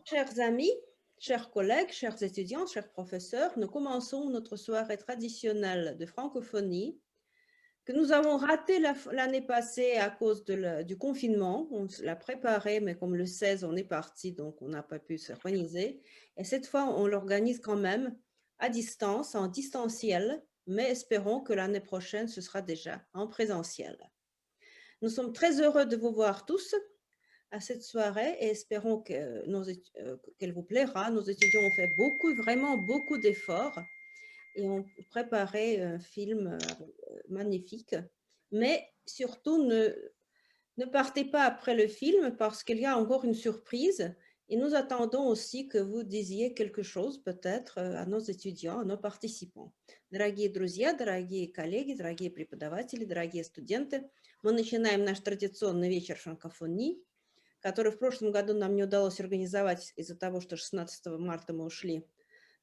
Chers amis, chers collègues, chers étudiants, chers professeurs, nous commençons notre soirée traditionnelle de francophonie que nous avons ratée l'année passée à cause du confinement. On l'a préparée, mais comme le 16, on est parti, donc on n'a pas pu s'organiser. Et cette fois, on l'organise quand même à distance, en distanciel, mais espérons que l'année prochaine, ce sera déjà en présentiel. Nous sommes très heureux de vous voir tous à cette soirée et espérons qu'elle vous plaira. Nos étudiants ont fait vraiment beaucoup d'efforts et ont préparé un film magnifique. Mais surtout, ne partez pas après le film parce qu'il y a encore une surprise et nous attendons aussi que vous disiez quelque chose peut-être à nos étudiants, à nos participants. Дорогие друзья, дорогие коллеги, дорогие преподаватели, дорогие студенты, мы начинаем наш традиционный вечер франкофонии, который в прошлом году нам не удалось организовать из-за того, что 16 марта мы ушли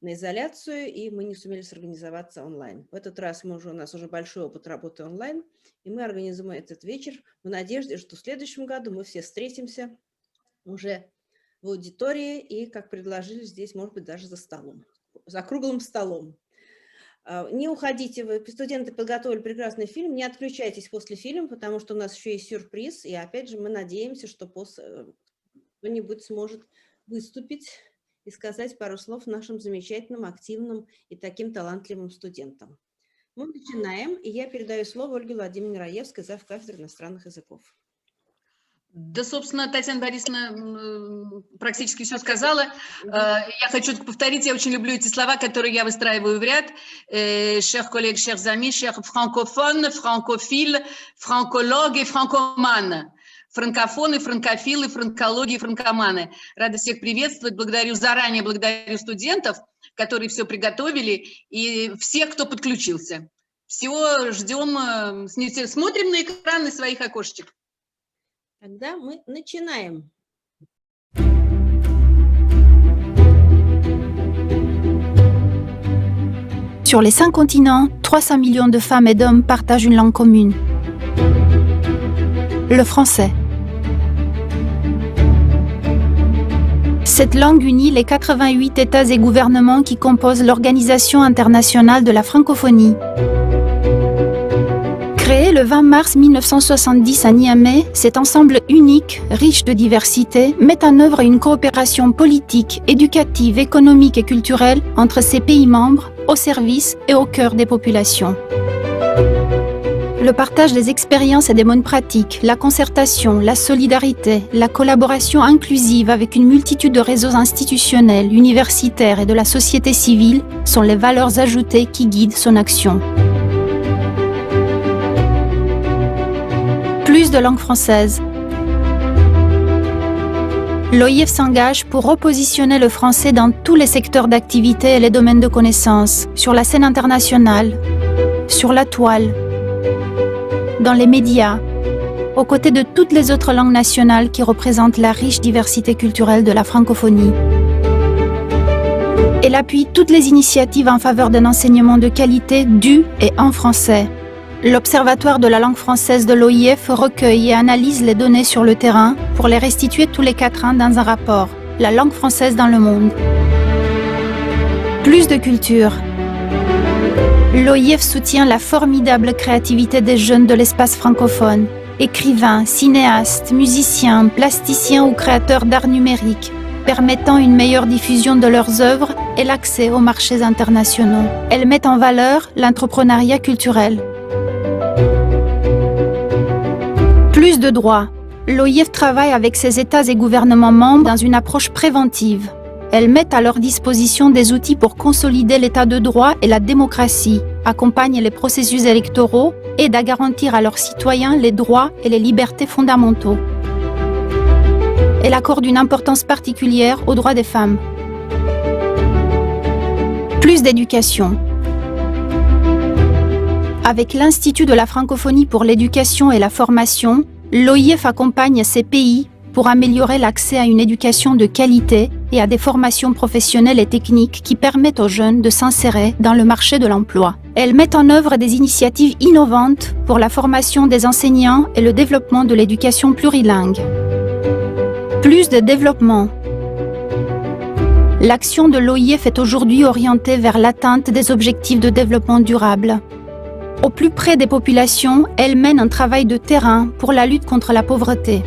на изоляцию, и мы не сумели сорганизоваться онлайн. В этот раз у нас уже большой опыт работы онлайн, и мы организуем этот вечер в надежде, что в следующем году мы все встретимся уже в аудитории и, как предложили здесь, может быть, даже за круглым столом. Не уходите, вы, студенты, подготовили прекрасный фильм, не отключайтесь после фильма, потому что у нас еще есть сюрприз, и опять же мы надеемся, что кто-нибудь сможет выступить и сказать пару слов нашим замечательным, активным и таким талантливым студентам. Мы начинаем, и я передаю слово Ольге Владимировне Раевской, завкафедры иностранных языков. Да, собственно, Татьяна Борисовна практически все сказала. Я хочу повторить, я очень люблю эти слова, которые я выстраиваю в ряд. Chers collègues, chers amis, chers francophones, francophiles, франкологи, франкоманы. Франкофоны, франкофилы, франкологи, франкоманы. Рада всех приветствовать. Заранее благодарю студентов, которые все приготовили, и всех, кто подключился. Всего ждем, смотрим на экраны своих окошечек. Тогда мы начинаем. Sur les 5 continents, 300 millions de femmes et d'hommes partagent une langue commune. Le français. Cette langue unit les 88 États et gouvernements qui composent l'Organisation internationale de la francophonie. Créé le 20 mars 1970 à Niamey, cet ensemble unique, riche de diversité, met en œuvre une coopération politique, éducative, économique et culturelle entre ses pays membres, au service et au cœur des populations. Le partage des expériences et des bonnes pratiques, la concertation, la solidarité, la collaboration inclusive avec une multitude de réseaux institutionnels, universitaires et de la société civile sont les valeurs ajoutées qui guident son action. Plus de langue française. L'OIF s'engage pour repositionner le français dans tous les secteurs d'activité et les domaines de connaissances, sur la scène internationale, sur la toile, dans les médias, aux côtés de toutes les autres langues nationales qui représentent la riche diversité culturelle de la francophonie. Elle appuie toutes les initiatives en faveur d'un enseignement de qualité du et en français. L'Observatoire de la langue française de l'OIF recueille et analyse les données sur le terrain pour les restituer tous les 4 ans dans un rapport, La langue française dans le monde. Plus de culture. L'OIF soutient la formidable créativité des jeunes de l'espace francophone, écrivains, cinéastes, musiciens, plasticiens ou créateurs d'art numérique, permettant une meilleure diffusion de leurs œuvres et l'accès aux marchés internationaux. Elle met en valeur l'entrepreneuriat culturel. Plus de droits. L'OIF travaille avec ses États et gouvernements membres dans une approche préventive. Elle met à leur disposition des outils pour consolider l'état de droit et la démocratie, accompagne les processus électoraux et aide à garantir à leurs citoyens les droits et les libertés fondamentaux. Elle accorde une importance particulière aux droits des femmes. Plus d'éducation. Avec l'Institut de la francophonie pour l'éducation et la formation, l'OIF accompagne ces pays pour améliorer l'accès à une éducation de qualité et à des formations professionnelles et techniques qui permettent aux jeunes de s'insérer dans le marché de l'emploi. Elle met en œuvre des initiatives innovantes pour la formation des enseignants et le développement de l'éducation plurilingue. Plus de développement. l'action de l'OIF est aujourd'hui orientée vers l'atteinte des objectifs de développement durable. Au plus près des populations, elle mène un travail de terrain pour la lutte contre la pauvreté.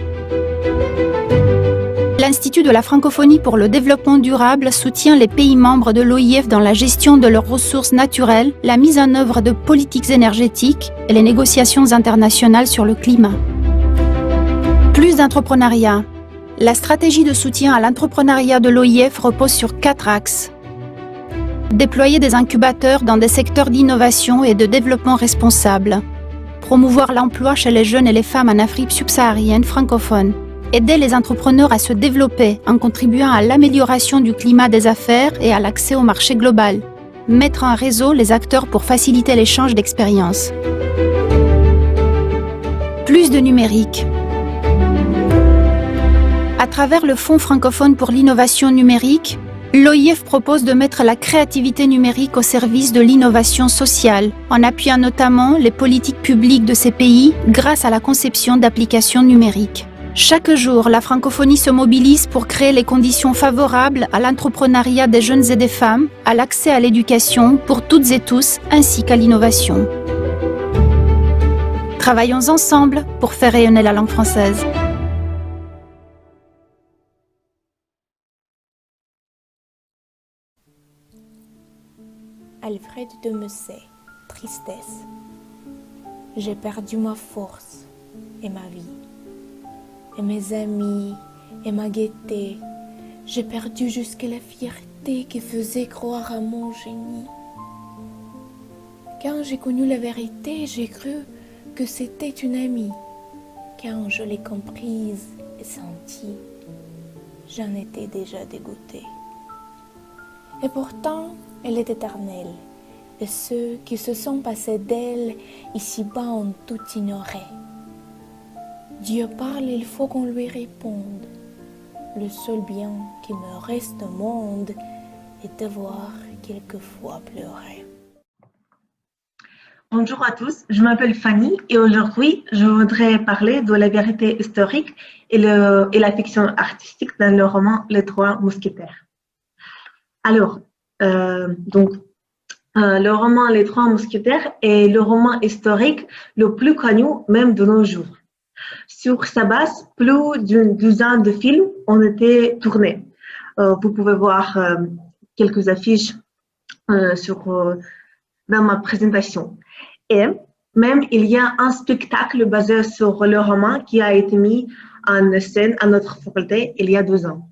L'Institut de la francophonie pour le développement durable soutient les pays membres de l'OIF dans la gestion de leurs ressources naturelles, la mise en œuvre de politiques énergétiques et les négociations internationales sur le climat. Plus d'entrepreneuriat. La stratégie de soutien à l'entrepreneuriat de l'OIF repose sur 4 axes. Déployer des incubateurs dans des secteurs d'innovation et de développement responsable. Promouvoir l'emploi chez les jeunes et les femmes en Afrique subsaharienne francophone. Aider les entrepreneurs à se développer en contribuant à l'amélioration du climat des affaires et à l'accès au marché global. Mettre en réseau les acteurs pour faciliter l'échange d'expériences. Plus de numérique. À travers le Fonds francophone pour l'innovation numérique, l'OIF propose de mettre la créativité numérique au service de l'innovation sociale, en appuyant notamment les politiques publiques de ces pays grâce à la conception d'applications numériques. Chaque jour, la francophonie se mobilise pour créer les conditions favorables à l'entrepreneuriat des jeunes et des femmes, à l'accès à l'éducation pour toutes et tous, ainsi qu'à l'innovation. Travaillons ensemble pour faire rayonner la langue française. Alfred de Musset, tristesse. J'ai perdu ma force et ma vie. Et mes amis, et ma gaieté, j'ai perdu jusqu'à la fierté qui faisait croire à mon génie. Quand j'ai connu la vérité, j'ai cru que c'était une amie. Quand je l'ai comprise et sentie, j'en étais déjà dégoûtée. Et pourtant, elle est éternelle, et ceux qui se sont passés d'elle ici-bas ont tout ignoré. Dieu parle, il faut qu'on lui réponde. Le seul bien qui me reste au monde est de voir quelquefois pleurer. Bonjour à tous, je m'appelle Fanny et aujourd'hui je voudrais parler de la vérité historique et la fiction artistique dans le roman Les Trois Mousquetaires. Alors, le roman Les Trois Mousquetaires est le roman historique le plus connu même de nos jours. Sur sa base, plus d'une douzaine de films ont été tournés. Vous pouvez voir quelques affiches dans ma présentation. Et même, il y a un spectacle basé sur le roman qui a été mis en scène à notre faculté il y a 2 ans.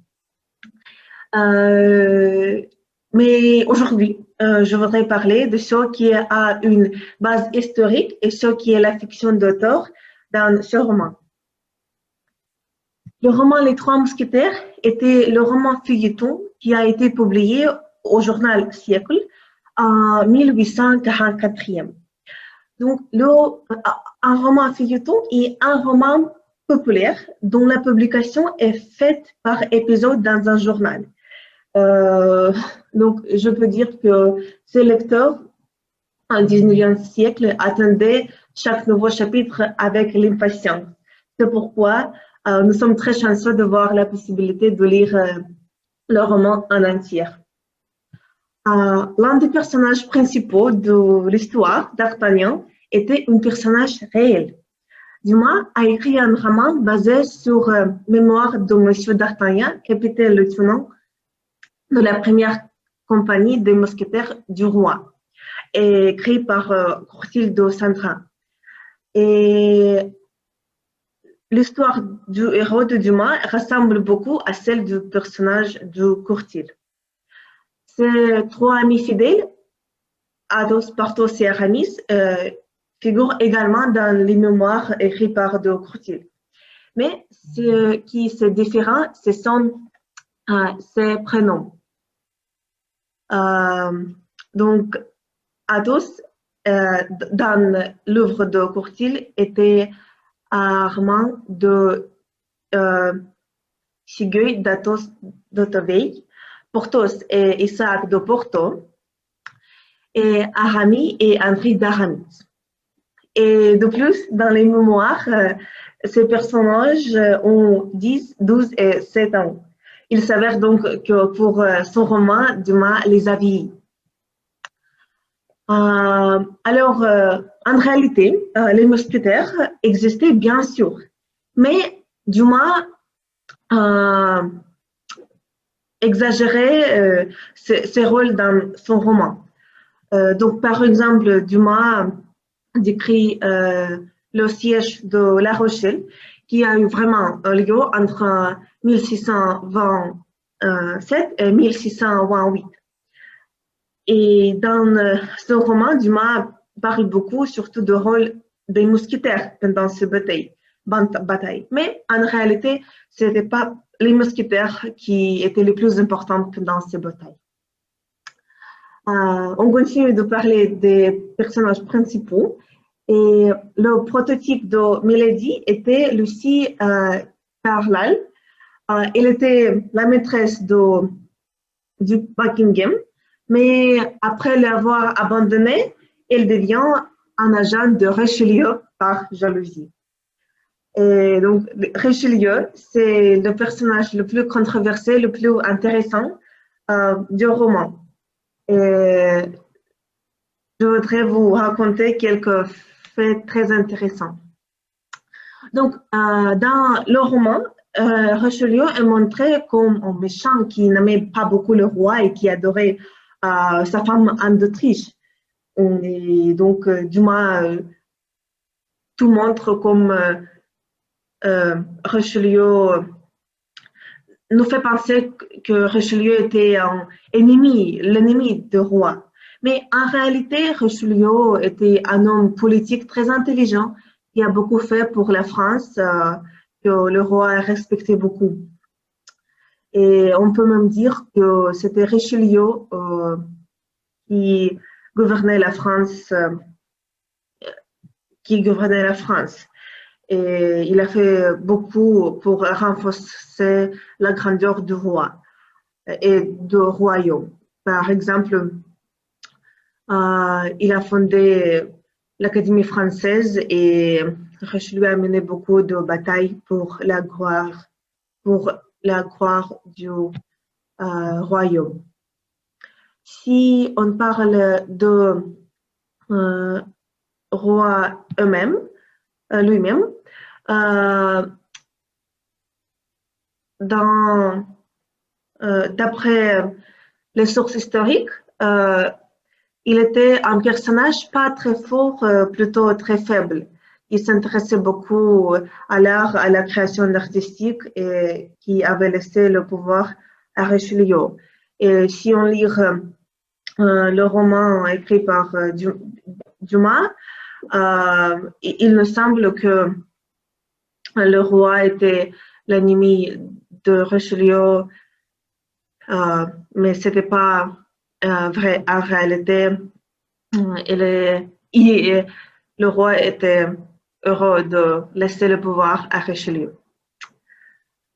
Mais aujourd'hui, je voudrais parler de ce qui a une base historique et ce qui est la fiction d'auteur dans ce roman. Le roman Les Trois Mousquetaires était le roman feuilleton qui a été publié au journal Siècle en 1844. Donc, un roman feuilleton est un roman populaire dont la publication est faite par épisode dans un journal. Donc, je peux dire que ces lecteurs, au XIXe siècle, attendaient chaque nouveau chapitre avec l'impatience. C'est pourquoi nous sommes très chanceux de voir la possibilité de lire le roman en entier. L'un des personnages principaux de l'histoire, d'Artagnan, était un personnage réel. Dumas a écrit un roman basé sur mémoire de M. d'Artagnan, capitaine-lieutenant de la première compagnie des mousquetaires du roi, écrit par Courtil de Saint-Train. Et l'histoire du héros de Dumas ressemble beaucoup à celle du personnage de Courtil. Ses 3 amis fidèles, Athos, Porthos et Aramis, figurent également dans les mémoires écrites par de Courtil. Mais ce qui est différent, ce sont ses prénoms. Donc, Athos, dans l'œuvre de Courtil, était Armand de Chigueuil d'Athos d'Auteveille, Porthos et Isaac de Porto, et Aramis et André d'Aramis. Et de plus, dans les mémoires, ces personnages ont 10, 12 et 7 ans. Il s'avère donc que pour son roman, Dumas les a vieillis. Alors, en réalité, les mousquetaires existaient bien sûr, mais Dumas exagérait ses rôles dans son roman. Donc, par exemple, Dumas décrit le siège de La Rochelle, qui a eu vraiment lieu entre 1627 et 1628. Et dans ce roman, Dumas parle beaucoup, surtout du rôle des mousquetaires pendant ces batailles. Mais en réalité, ce n'était pas les mousquetaires qui étaient les plus importants pendant ces batailles. On continue de parler des personnages principaux. Et le prototype de Milady était Lucie Carlyle. Elle était la maîtresse du Buckingham, mais après l'avoir abandonné, elle devient un agent de Richelieu par jalousie. Et donc, Richelieu, c'est le personnage le plus controversé, le plus intéressant du roman. Et je voudrais vous raconter quelques faits très intéressants. Donc, dans le roman, Richelieu est montré comme un méchant qui n'aimait pas beaucoup le roi et qui adorait sa femme Anne d'Autriche. Et donc, Dumas tout montre comme Richelieu nous fait penser que Richelieu était l'ennemi du roi. Mais en réalité, Richelieu était un homme politique très intelligent qui a beaucoup fait pour la France, que le roi respectait beaucoup. Et on peut même dire que c'était Richelieu qui gouvernait la France. Et il a fait beaucoup pour renforcer la grandeur du roi et du royaume. Par exemple, il a fondé l'Académie française et Richelieu a mené beaucoup de batailles pour la gloire du royaume. Si on parle de roi lui-même, d'après les sources historiques, il était un personnage pas très fort, plutôt très faible. Il s'intéressait beaucoup à l'art, à la création artistique et qui avait laissé le pouvoir à Richelieu. Et si on lit le roman écrit par Dumas, il me semble que le roi était l'ennemi de Richelieu, mais ce n'était pas vrai. En réalité, le roi était heureux de laisser le pouvoir à Richelieu.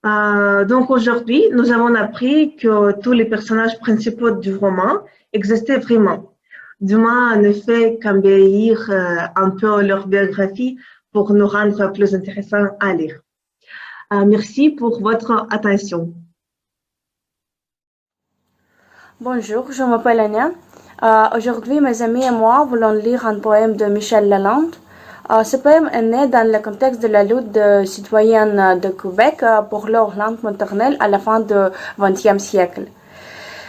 Donc aujourd'hui, nous avons appris que tous les personnages principaux du roman existaient vraiment. Dumas ne fait qu'embellir un peu leur biographie pour nous rendre plus intéressants à lire. Merci pour votre attention. Bonjour, je m'appelle Anya. Aujourd'hui, mes amis et moi voulons lire un poème de Michel Lalande. Ce poème est né dans le contexte de la lutte des citoyennes de Québec pour leur langue maternelle à la fin du XXe siècle.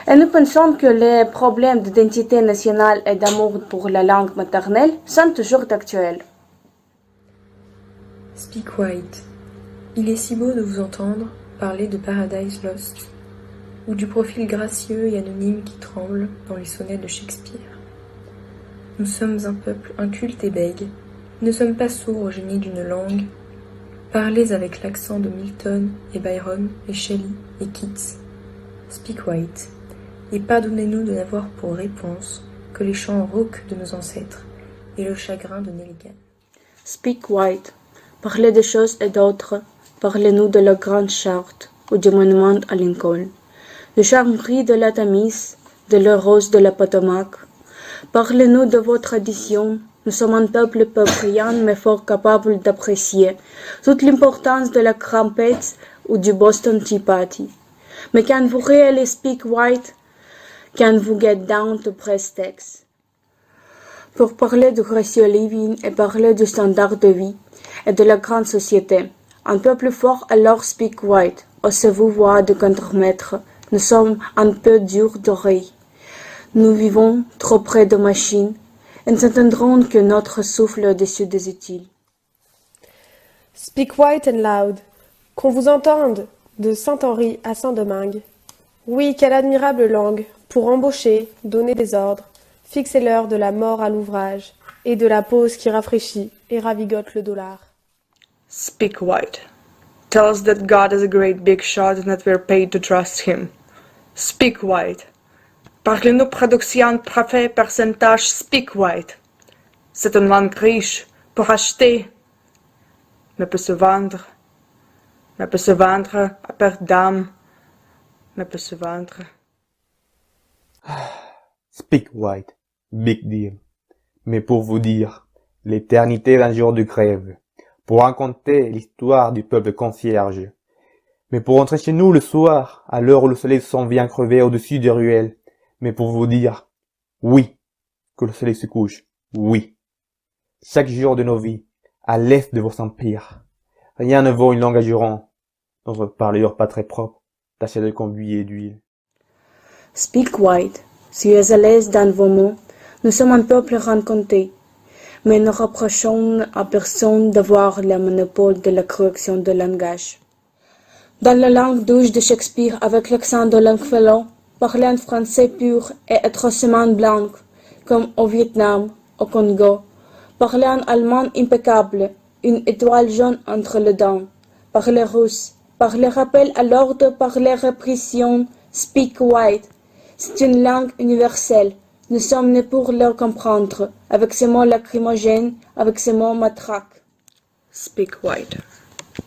Et nous pensons que les problèmes d'identité nationale et d'amour pour la langue maternelle sont toujours actuels. Speak White. Il est si beau de vous entendre parler de Paradise Lost, ou du profil gracieux et anonyme qui tremble dans les sonnets de Shakespeare. Nous sommes un peuple inculte et bègue, nous ne sommes pas sourds au génie d'une langue. Parlez avec l'accent de Milton et Byron et Shelley et Keats. Speak White. Et pardonnez-nous de n'avoir pour réponse que les chants rauques de nos ancêtres et le chagrin de Nelligan. Speak White. Parlez des choses et d'autres. Parlez-nous de la Grande Charte ou du monument à Lincoln, du charme gris de la Tamise, de la rose de la Potomac. Parlez-nous de vos traditions. Nous sommes un peuple peu brillant mais fort capable d'apprécier toute l'importance de la crampette ou du Boston Tea Party. Mais can vous really speak white? Can vous get down to press text? Pour parler du ratio living et parler du standard de vie et de la grande société, un peu plus fort alors speak white. Osez-vous voir de contre-maître? Nous sommes un peu durs d'oreille. Nous vivons trop près de machines et nous entendrons que notre souffle au-dessus des utiles. Speak white and loud. Qu'on vous entende, de Saint-Henri à Saint-Domingue. Oui, quelle admirable langue, pour embaucher, donner des ordres, fixer l'heure de la mort à l'ouvrage, et de la pause qui rafraîchit et ravigote le dollar. Speak white. Tell us that God is a great big shot and that we're paid to trust him. Speak white. Parlez-nous production parfait pourcentage speak white. C'est une langue riche pour acheter, mais peut se vendre à perte d'âme, mais peut se vendre. Speak white, big deal. Mais pour vous dire, l'éternité d'un jour de grève, pour raconter l'histoire du peuple concierge. Mais pour rentrer chez nous le soir, à l'heure où le soleil s'en vient crever au-dessus des ruelles. Mais pour vous dire, oui, que le soleil se couche, oui. Chaque jour de nos vies, à l'est de vos empires, rien ne vaut une langue à jurons, notre parleur pas très propre, taché de conduit et d'huile. Speak white. Soyez à l'aise dans vos mots. Nous sommes un peuple rencontré, mais nous reprochons à personne d'avoir le monopole de la correction de langage. Dans la langue douce de Shakespeare, avec l'accent de Longfellow, parler en français pur et atrocement blanc, comme au Vietnam, au Congo, parler en allemand impeccable, une étoile jaune entre les dents, parler russe, parler rappel à l'ordre, parler répression, speak white. C'est une langue universelle. Nous sommes nés pour le comprendre, avec ces mots lacrymogènes, avec ces mots matraques. Speak white.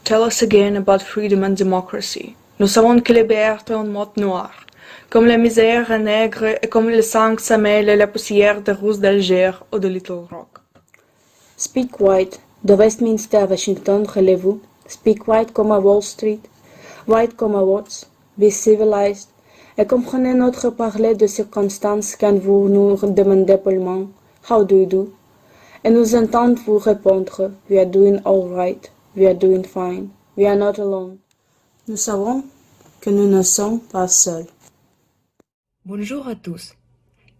Tell us again about freedom and democracy. Nous savons que les libertés ont mode noir, comme la misère est nègre et comme le sang se mêle à la poussière des rousses d'Alger ou de Little Rock. Speak white. De Westminster à Washington, relevez-vous. Speak white comme à Wall Street. White comme à Watts. Be civilized. Et comprenez notre parler de circonstances quand vous nous demandez pollement « How do you do ?» Et nous entendons vous répondre « We are doing all right. We are doing fine. We are not alone. » Nous savons que nous ne sommes pas seuls. Bonjour à tous.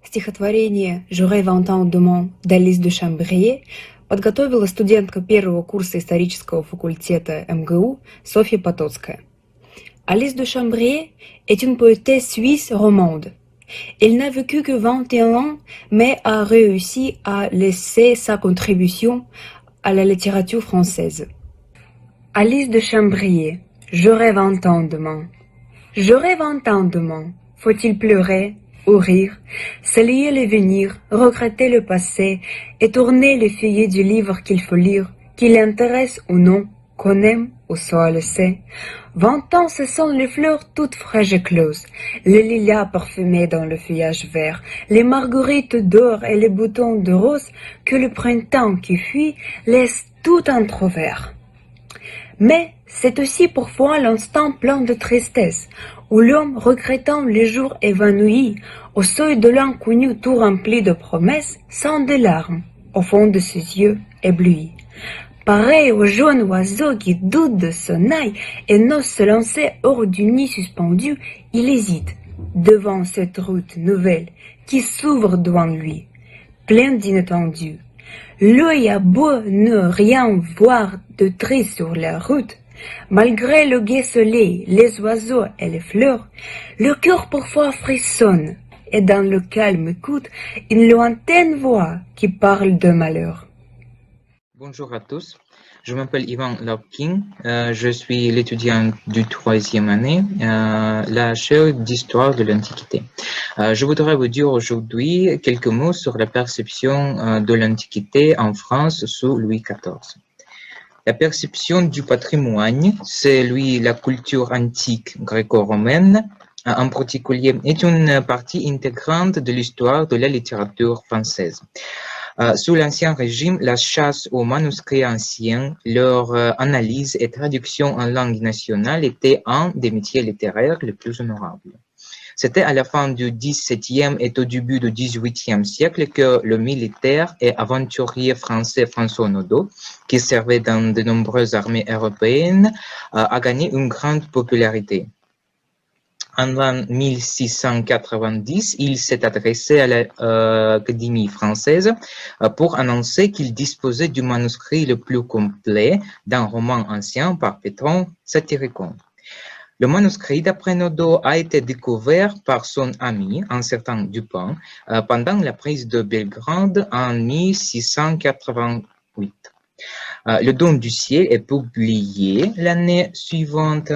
Стихотворение «J'aurais 20 ans demain» d'Алис де Шамбрие подготовила студентка первого курса исторического факультета МГУ Софья Потоцкая. Alice de Chambrier est une poétesse suisse romande. Elle n'a vécu que 21 ans, mais a réussi à laisser sa contribution à la littérature française. Alice de Chambrier, j'aurai 20 ans demain. J'aurai 20 ans demain. Faut-il pleurer ou rire, saluer l'avenir, regretter le passé et tourner les feuillets du livre qu'il faut lire, qu'il intéresse ou non, qu'on aime ou soit le sait. 20 ans, ce sont les fleurs toutes fraîches et closes, les lilas parfumés dans le feuillage vert, les marguerites d'or et les boutons de rose que le printemps qui fuit laisse tout entrouvert. Mais c'est aussi parfois l'instant plein de tristesse, où l'homme, regrettant les jours évanouis, au seuil de l'inconnu tout rempli de promesses, sent des larmes au fond de ses yeux éblouis. Pareil au jeune oiseau qui doute de son ail et n'ose se lancer hors du nid suspendu, il hésite devant cette route nouvelle qui s'ouvre devant lui, pleine d'inattendus. L'œil a beau ne rien voir de triste sur la route, malgré le gai soleil, les oiseaux et les fleurs, le cœur parfois frissonne et dans le calme écoute une lointaine voix qui parle de malheur. Bonjour à tous, je m'appelle Ivan Lopkin, je suis l'étudiant du 3e année, la chaire d'histoire de l'Antiquité. Je voudrais vous dire aujourd'hui quelques mots sur la perception de l'Antiquité en France sous Louis XIV. La perception du patrimoine, c'est la culture antique gréco-romaine, en particulier, est une partie intégrante de l'histoire de la littérature française. Sous l'Ancien Régime, la chasse aux manuscrits anciens, leur analyse et traduction en langue nationale était un des métiers littéraires les plus honorables. C'était à la fin du XVIIe et au début du XVIIIe siècle que le militaire et aventurier français François Naudot, qui servait dans de nombreuses armées européennes, a gagné une grande popularité. En l'an 1690, il s'est adressé à l'Académie française pour annoncer qu'il disposait du manuscrit le plus complet d'un roman ancien par Pétron Satyricon. Le manuscrit d'après Naudot a été découvert par son ami, un certain Dupin, pendant la prise de Belgrade en 1688. Le Don du ciel est publié l'année suivante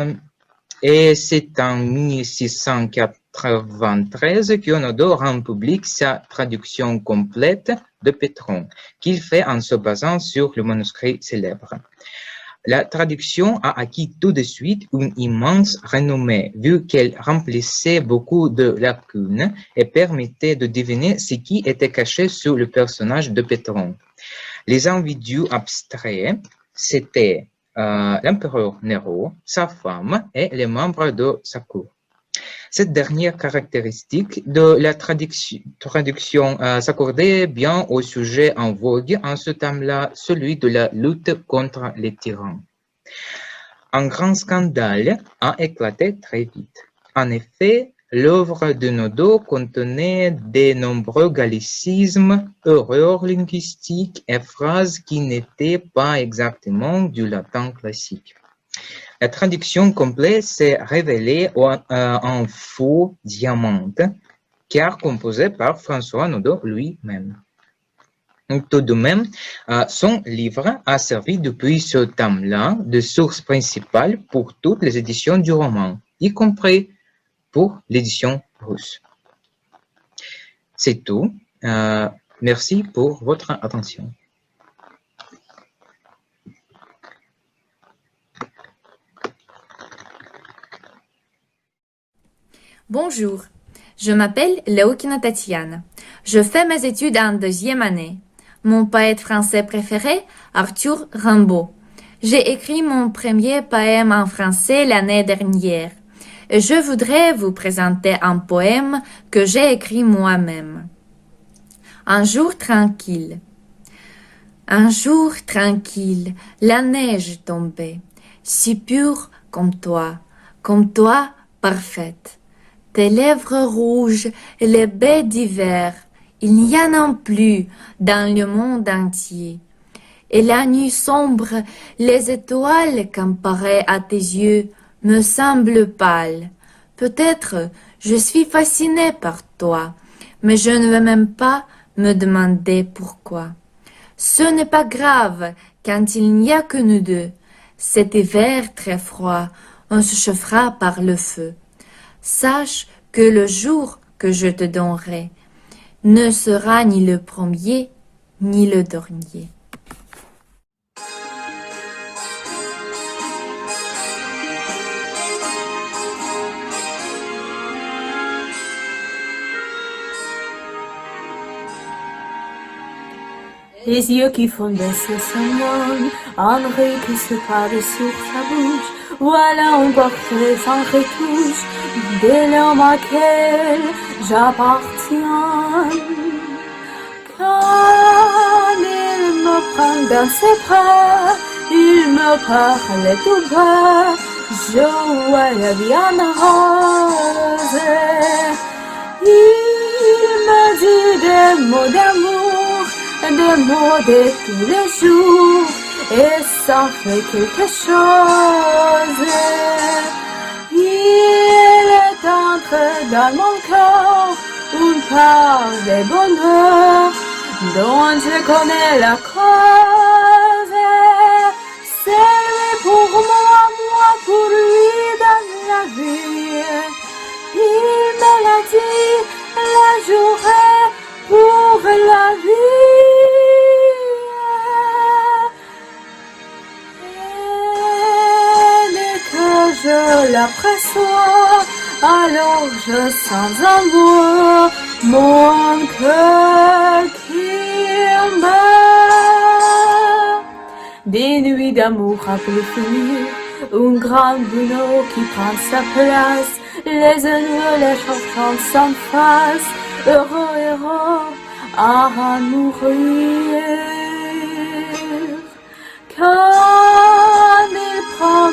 et c'est en 1693 que Naudot rend publique sa traduction complète de Pétron, qu'il fait en se basant sur le manuscrit célèbre. La traduction a acquis tout de suite une immense renommée, vu qu'elle remplissait beaucoup de lacunes et permettait de deviner ce qui était caché sur le personnage de Pétron. Les individus abstraits, c'était l'empereur Néron, sa femme et les membres de sa cour. Cette dernière caractéristique de la traduction s'accordait bien au sujet en vogue en ce temps-là, celui de la lutte contre les tyrans. Un grand scandale a éclaté très vite. En effet, l'œuvre de Naudot contenait de nombreux gallicismes, erreurs linguistiques et phrases qui n'étaient pas exactement du latin classique. La traduction complète s'est révélée un faux diamant, car composé par François Naudot lui-même. Tout de même, son livre a servi depuis ce temps-là de source principale pour toutes les éditions du roman, y compris pour l'édition russe. C'est tout. Merci pour votre attention. Bonjour, je m'appelle Leokina Tatiana. Je fais mes études en deuxième année. Mon poète français préféré, Arthur Rimbaud. J'ai écrit mon premier poème en français l'année dernière. Et je voudrais vous présenter un poème que j'ai écrit moi-même. Un jour tranquille. Un jour tranquille, la neige tombait, si pure comme toi parfaite. Tes lèvres rouges et les baies d'hiver, il n'y en a plus dans le monde entier. Et la nuit sombre, les étoiles comparées à tes yeux me semblent pâles. Peut-être je suis fascinée par toi, mais je ne veux même pas me demander pourquoi. Ce n'est pas grave quand il n'y a que nous deux. Cet hiver très froid, on se chauffera par le feu. Sache que le jour que je te donnerai ne sera ni le premier ni le dernier. Les yeux qui font baisser son monde, Henri qui se parle sur sa bouche, voilà un portrait sans retouche de l'homme auquel j'appartiens. Quand il me prend dans ses bras, il me parle tout bas, je vois la vie en rose. Il me dit des mots d'amour, des mots de tous les jours, et ça fait quelque chose. Il est entré dans mon corps une part de bonheur dont je connais la cause. C'est lui pour moi pour lui dans la vie. Il me l'a dit la journée pour la vie. Et dès que je l'aperçois, alors je sens en moi mon cœur qui bat. Des nuits d'amour à plus finir, un grand bonheur qui prend sa place, les ennuis, les changements s'en face, heureux, heureux à mourir. Quand il prend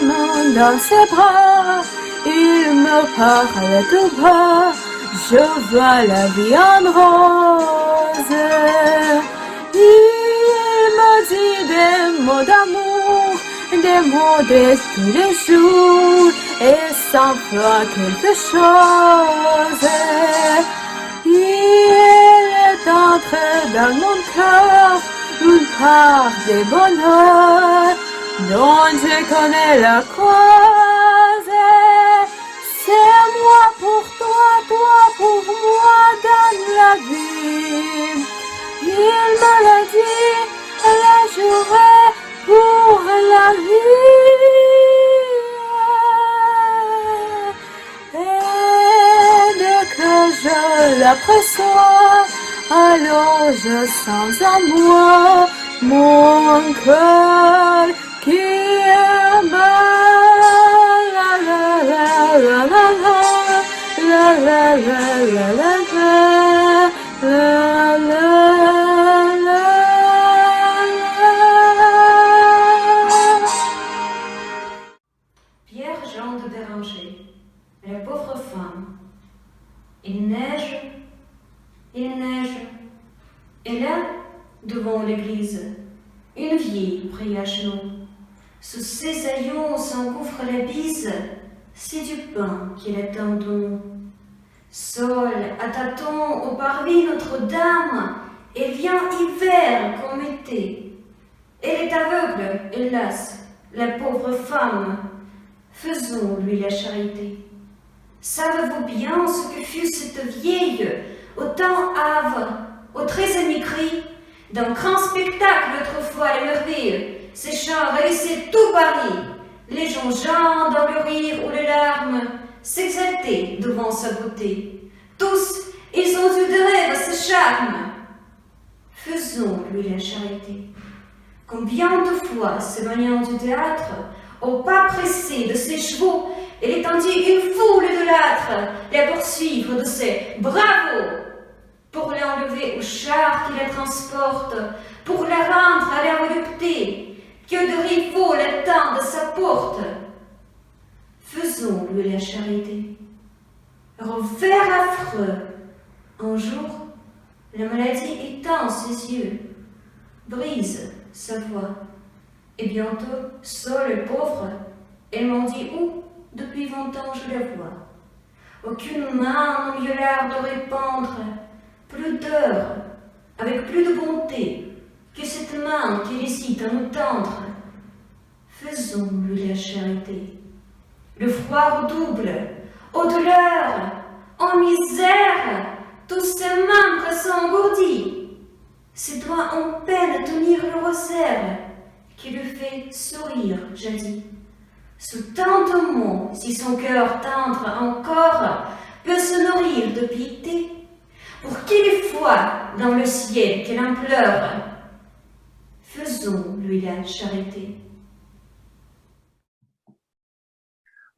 dans ses bras, il me parle tout bas, je vois la vie en rose. Il me dit des mots d'amour, des mots de tous les jours, et sans faire quelque chose. Il est entré dans mon cœur une part de bonheur dont je connais la cause. C'est moi pour toi, toi pour moi dans la vie. Il me l'a dit, la journée pour la vie. Et dès que je l'aperçois, alors je sens en moi mon cœur qui bat. La la la la la la la la la la la la. Pierre Jean de Béranger, la pauvre femme. Il neige. Et là, devant l'église, une vieille prie à genoux. Sous ses haillons s'engouffre la bise, c'est du pain qu'il attend de nous. Seule à tâtons au parvis Notre-Dame, et vient hiver comme été. Elle est aveugle, hélas, la pauvre femme. Faisons-lui la charité. Savez-vous bien ce que fut cette vieille, au temps hâve, au très émigré, d'un grand spectacle autrefois les merveilles, ces chants réussissaient tout Paris, les gens dans le rire ou les larmes, s'exaltaient devant sa beauté. Tous, ils ont eu de rêve ce charme. Faisons-lui la charité. Combien de fois, s'éloignant du théâtre, au pas pressé de ses chevaux, elle étendit une foule de l'âtre, la poursuivre de ses bravos, pour l'enlever au char qui la transporte, pour la rendre à la volupté, que de rivaux l'attendent à sa porte. Faisons-lui la charité. Revers affreux, un jour, la maladie étend ses yeux, brise sa voix, et bientôt, seule et pauvre, elle m'en dit où, depuis 20 ans, je la vois. Aucune main n'eut l'art de répandre plus d'heures, avec plus de bonté, que cette main qui hésite à nous tendre. Faisons-lui la charité. Le froid redouble, aux douleurs, en misère, tous ses membres s'engourdis. Ses doigts en peine à tenir le rosaire, qui lui fait sourire jadis. Sous tant de mots, si son cœur tendre encore peut se nourrir de piété, pour qu'il voie dans le ciel qu'elle en pleure, faisons-lui la charité.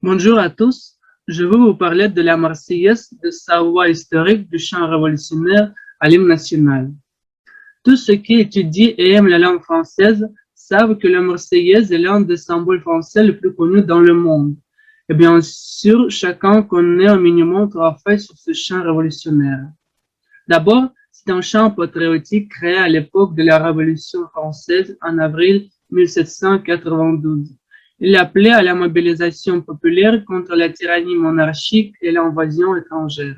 Bonjour à tous, je vais vous parler de la Marseillaise, de sa voix historique du chant révolutionnaire à l'hymne national. Tous ceux qui étudient et aiment la langue française savent que la Marseillaise est l'un des symboles français les plus connus dans le monde. Et bien sûr, chacun connaît un minimum 3 faits sur ce chant révolutionnaire. D'abord, c'est un chant patriotique créé à l'époque de la Révolution française en avril 1792. Il appelait à la mobilisation populaire contre la tyrannie monarchique et l'invasion étrangère.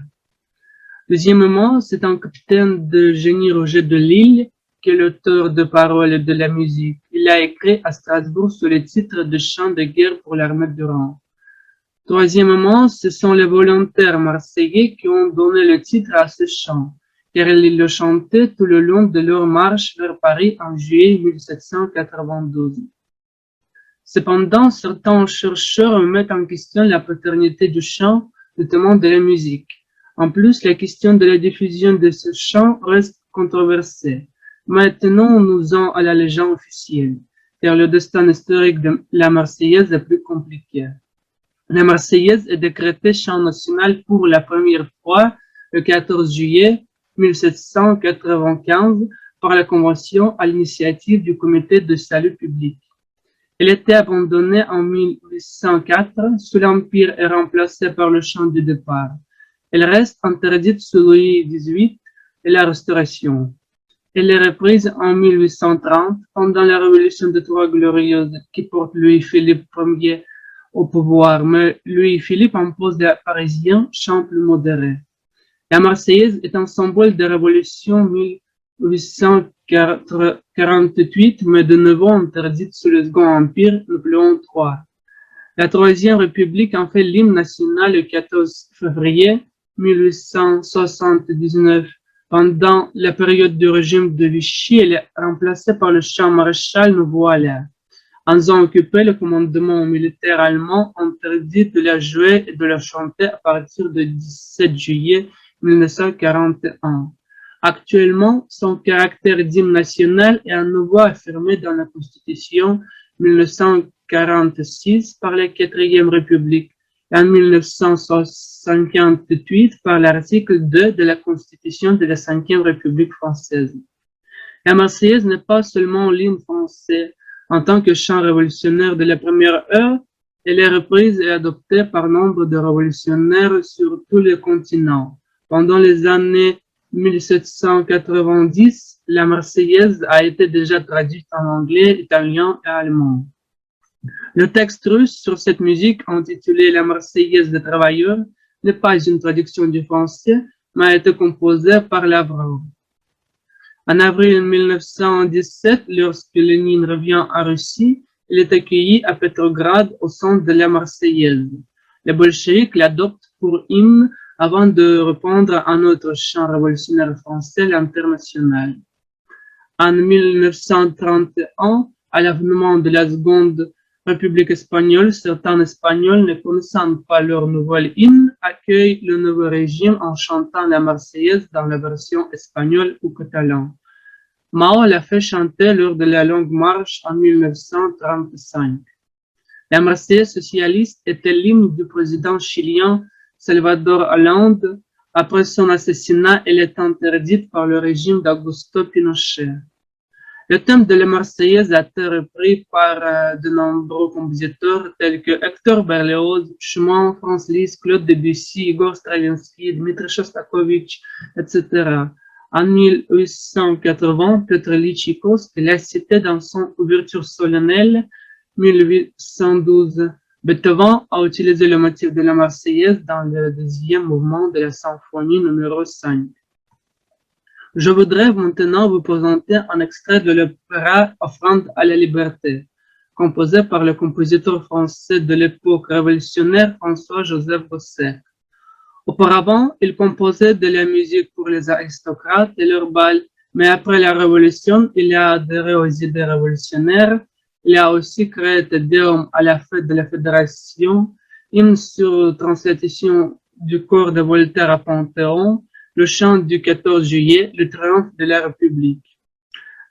Deuxièmement, c'est un capitaine de génie Roger de Lille qui est l'auteur de paroles et de la musique. Il a écrit à Strasbourg sous le titre de chant de guerre pour l'armée du Rhin. Troisièmement, ce sont les volontaires marseillais qui ont donné le titre à ce chant, car ils le chantaient tout le long de leur marche vers Paris en juillet 1792. Cependant, certains chercheurs mettent en question la paternité du chant notamment de la musique. En plus, la question de la diffusion de ce chant reste controversée. Maintenant, nous en à la légende officielle, car le destin historique de la Marseillaise est plus compliqué. La Marseillaise est décrétée chant national pour la première fois le 14 juillet 1795 par la Convention à l'initiative du Comité de salut public. Elle était abandonnée en 1804 sous l'Empire et remplacée par le chant du départ. Elle reste interdite sous Louis XVIII et la Restauration. Elle est reprise en 1830 pendant la Révolution des Trois Glorieuses qui porte Louis-Philippe Ier au pouvoir, mais Louis-Philippe impose des Parisiens chants plus modérés. La Marseillaise est un symbole de révolution 1848, mais de nouveau interdite sous le Second Empire, Napoléon III. La Troisième République en fait l'hymne national le 14 février 1879. Pendant la période du régime de Vichy, elle est remplacée par le chant maréchal Nouveau Allaire. En zone occupée, le commandement militaire allemand interdit de la jouer et de la chanter à partir du 17 juillet 1941. Actuellement, son caractère d'hymne national est à nouveau affirmé dans la Constitution 1946 par la 4e République et en 1958 par l'article 2 de la Constitution de la 5e République française. La Marseillaise n'est pas seulement l'hymne français. En tant que chant révolutionnaire de la première heure, elle est reprise et adoptée par nombre de révolutionnaires sur tous les continents. Pendant les années 1790, la Marseillaise a été déjà traduite en anglais, italien et allemand. Le texte russe sur cette musique, intitulé La Marseillaise des travailleurs, n'est pas une traduction du français, mais a été composé par Lavrov. En avril 1917, lorsque Lénine revient en Russie, il est accueilli à Petrograd au sein de la Marseillaise. Les bolcheviks l'adoptent pour hymne avant de répondre un autre chant révolutionnaire français, l'International. En 1931, à l'avènement de la Seconde République espagnole, certains Espagnols, ne connaissant pas leur nouvel hymne, accueillent le nouveau régime en chantant la Marseillaise dans la version espagnole ou catalane. Mao l'a fait chanter lors de la Longue Marche en 1935. La Marseillaise socialiste était l'hymne du président chilien Salvador Allende. Après son assassinat, elle est interdite par le régime d'Augusto Pinochet. Le thème de la Marseillaise a été repris par de nombreux compositeurs tels que Hector Berlioz, Schumann, Franz Liszt, Claude Debussy, Igor Stravinsky, Dmitri Shostakovich, etc. En 1880, Piotr Ilyich Tchaïkovski l'a cité dans son ouverture solennelle 1812. Beethoven a utilisé le motif de la Marseillaise dans le deuxième mouvement de la symphonie numéro 5. Je voudrais maintenant vous présenter un extrait de l'opéra Offrande à la liberté, composé par le compositeur français de l'époque révolutionnaire François-Joseph Gosset. Auparavant, il composait de la musique pour les aristocrates et leurs bals, mais après la Révolution, il a adhéré aux idées révolutionnaires. Il a aussi créé Te Deum à la fête de la Fédération, hymne sur translation du corps de Voltaire à Panthéon, le chant du 14 juillet, le triomphe de la République.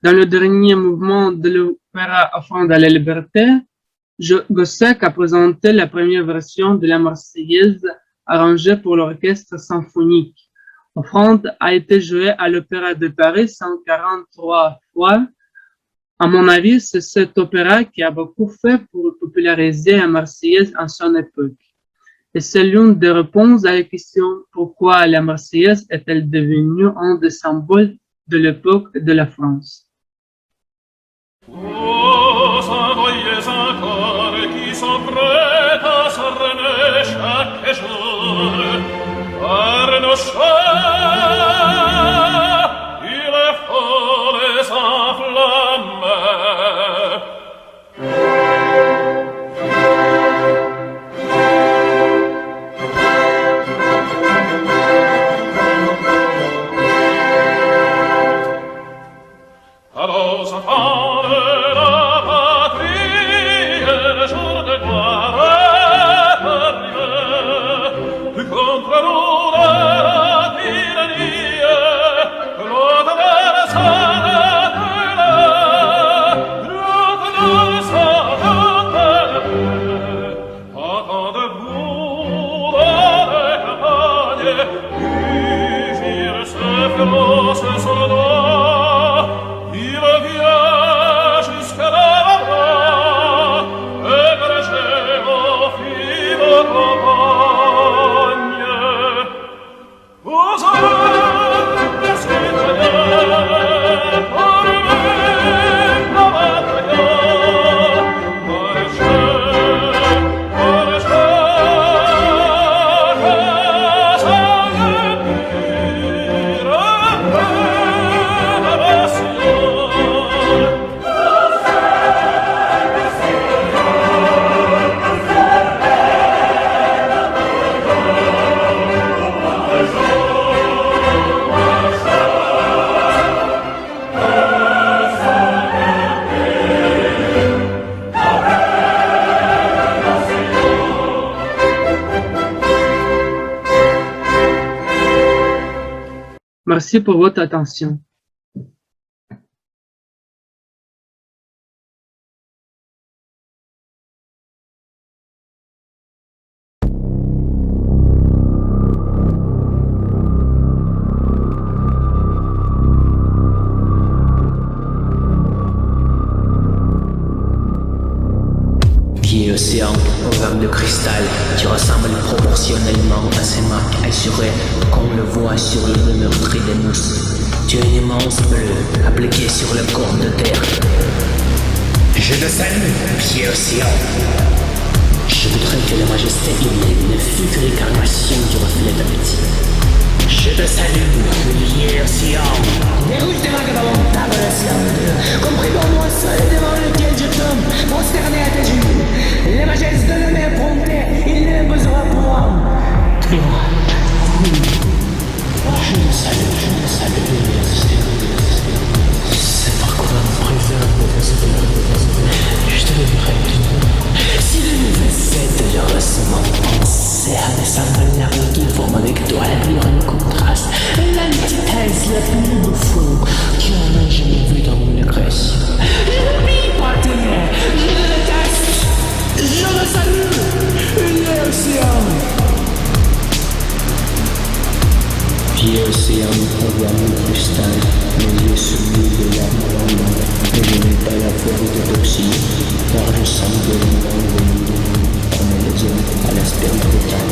Dans le dernier mouvement de l'opéra Offrande à la liberté, Gosset a présenté la première version de la Marseillaise arrangée pour l'orchestre symphonique. Offrande a été jouée à l'Opéra de Paris 143 fois. À mon avis, c'est cet opéra qui a beaucoup fait pour populariser la Marseillaise en son époque. Et c'est l'une des réponses à la question pourquoi la Marseillaise est-elle devenue un des symboles de l'époque de la France. Oh, s'envoyez encore qui sont prêts à s'armer chaque jour par nos chants, il est folle s'enflamme. Alors enfants de la patrie, le jour de gloire est arrivé. Merci pour votre attention. Pied océan, vague de cristal qui ressemble proportionnellement à ces marques assurées qu'on le voit sur le meurtrier des mousses. Tu es un immense bleu appliqué sur le corps de terre. Je te salue, pied océan. Je voudrais que la majesté humaine ne fût que l'incarnation du reflet de petit. Je te salue, pied océan. Déroule tes vagues dans mon table de cendre, compris pour moi seul devant lequel je tombe, prosterné à tes genoux. La majesté de mes bontés, il ne besoin pour moi. Toi, je te salue, c'est pourquoi me préserve je te dirai. Si de nouvelles fêtes heureusement pensées à des semblables qui forment avec toi la plus grande contraste, l'antithèse la plus bouffon qui en a jamais vu dans mon agression. Je n'oublie pas tes mains, je le déteste, je le salue, l'océan. Pied océan, envoie mon cristal, mes yeux soumis de larmes rondes, et je n'ai pas la force de toxine, car je sens que le monde est comme les hommes à la sperme brutale.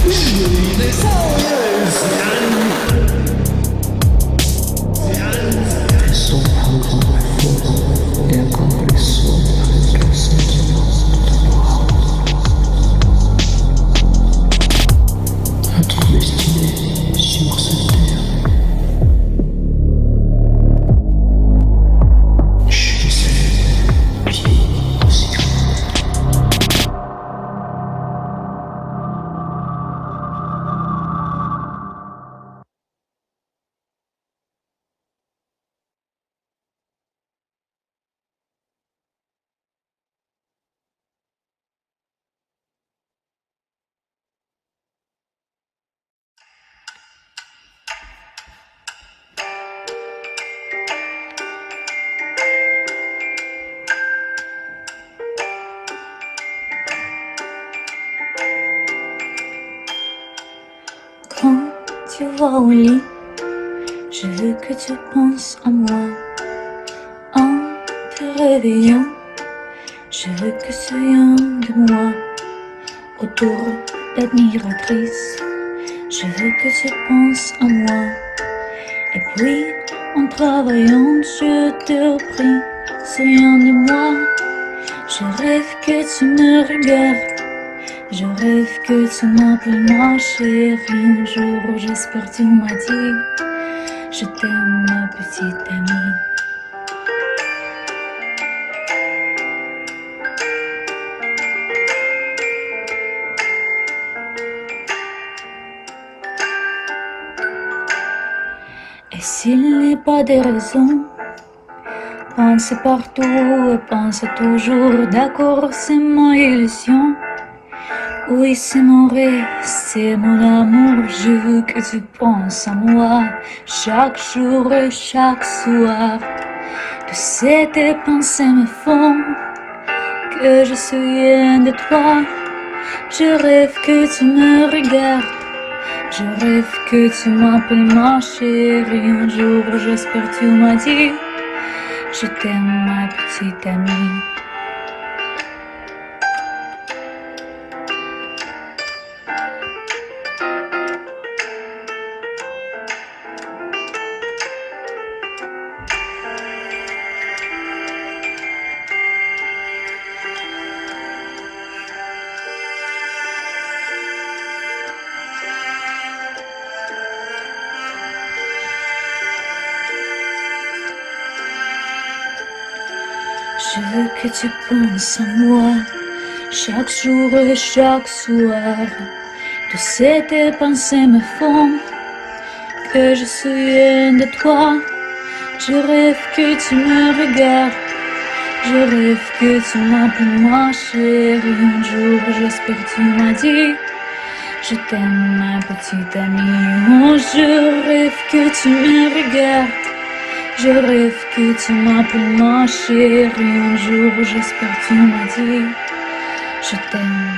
Je descends le son profond et incompresso avec le sentiment de toi. Notre destinée sur cette terre. Je sais, pied océan. Quand tu vas au lit, je veux que tu penses à moi. En te réveillant, je veux que tu viennes de moi. Autour d'admiratrices, je veux que tu penses à moi. Et puis, en travaillant, je te prie, souviens de moi. Je rêve que tu me regardes. Je rêve que tu m'appelles ma chérie. Un jour, j'espère tu m'as dit je t'aime ma petite amie. Et s'il n'est pas de raison, pense partout et pense toujours. D'accord, c'est mon illusion. Oui, c'est mon rêve, c'est mon amour. Je veux que tu penses à moi chaque jour et chaque soir. Que ces pensées me font que je souviens de toi. Je rêve que tu me regardes. Je rêve que tu m'appelles ma chérie. Un jour, j'espère tu m'as dit je t'aime ma petite amie. Je veux que tu penses à moi chaque jour et chaque soir. Toutes ces pensées me font que je souviens de toi. Je rêve que tu me regardes. Je rêve que tu m'appelles ma chérie. Un jour, j'espère tu m'as dit Je t'aime, ma petite amie. Oh, je rêve que tu me regardes. Je rêve que tu m'appelles ma chérie. Un jour, j'espère que tu m'as dit je t'aime.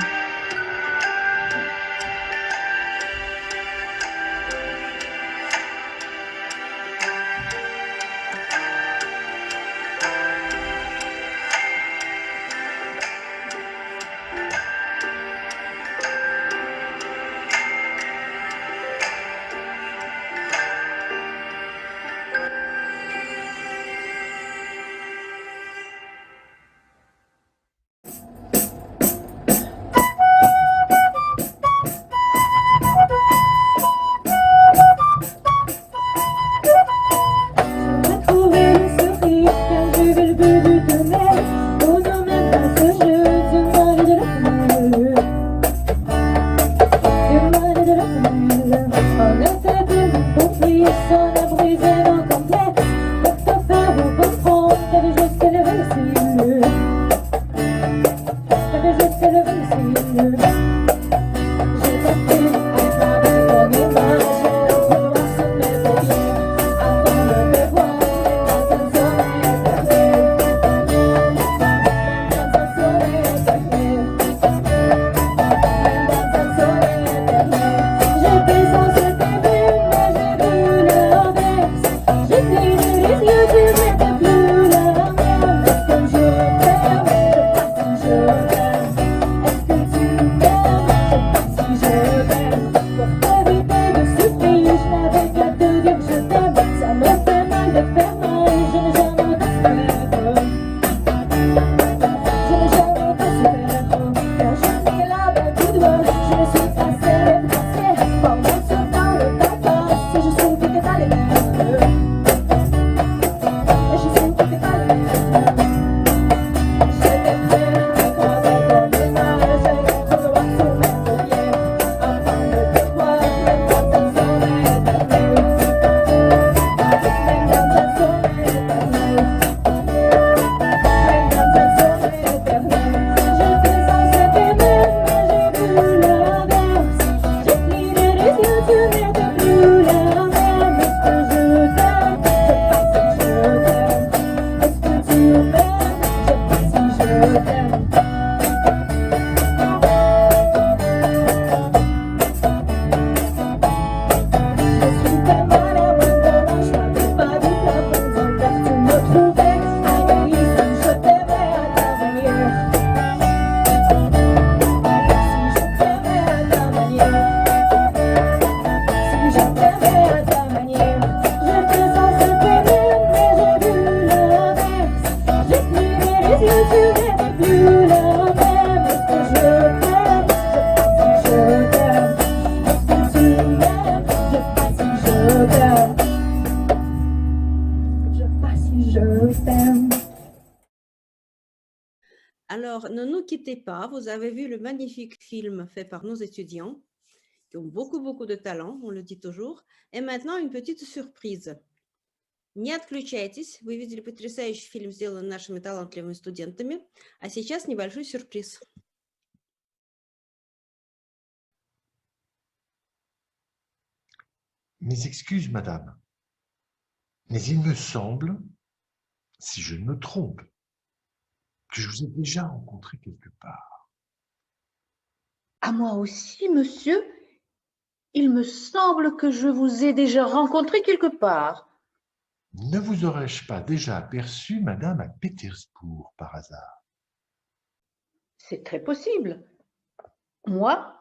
Alors, ne nous quittez pas, vous avez vu le magnifique film fait par nos étudiants qui ont beaucoup de talent, on le dit toujours. Et maintenant, une petite surprise. Не отключайтесь, вы видели потрясающий фильм, сделанный нашими талантливыми студентами, а сейчас небольшой сюрприз. Mes excuses, madame, mais il me semble, si je ne me trompe, que je vous ai déjà rencontré quelque part. À moi aussi, monsieur, il me semble que je vous ai déjà rencontré quelque part. Ne vous aurais-je pas déjà aperçu, madame, à Pétersbourg, par hasard? C'est très possible. Moi,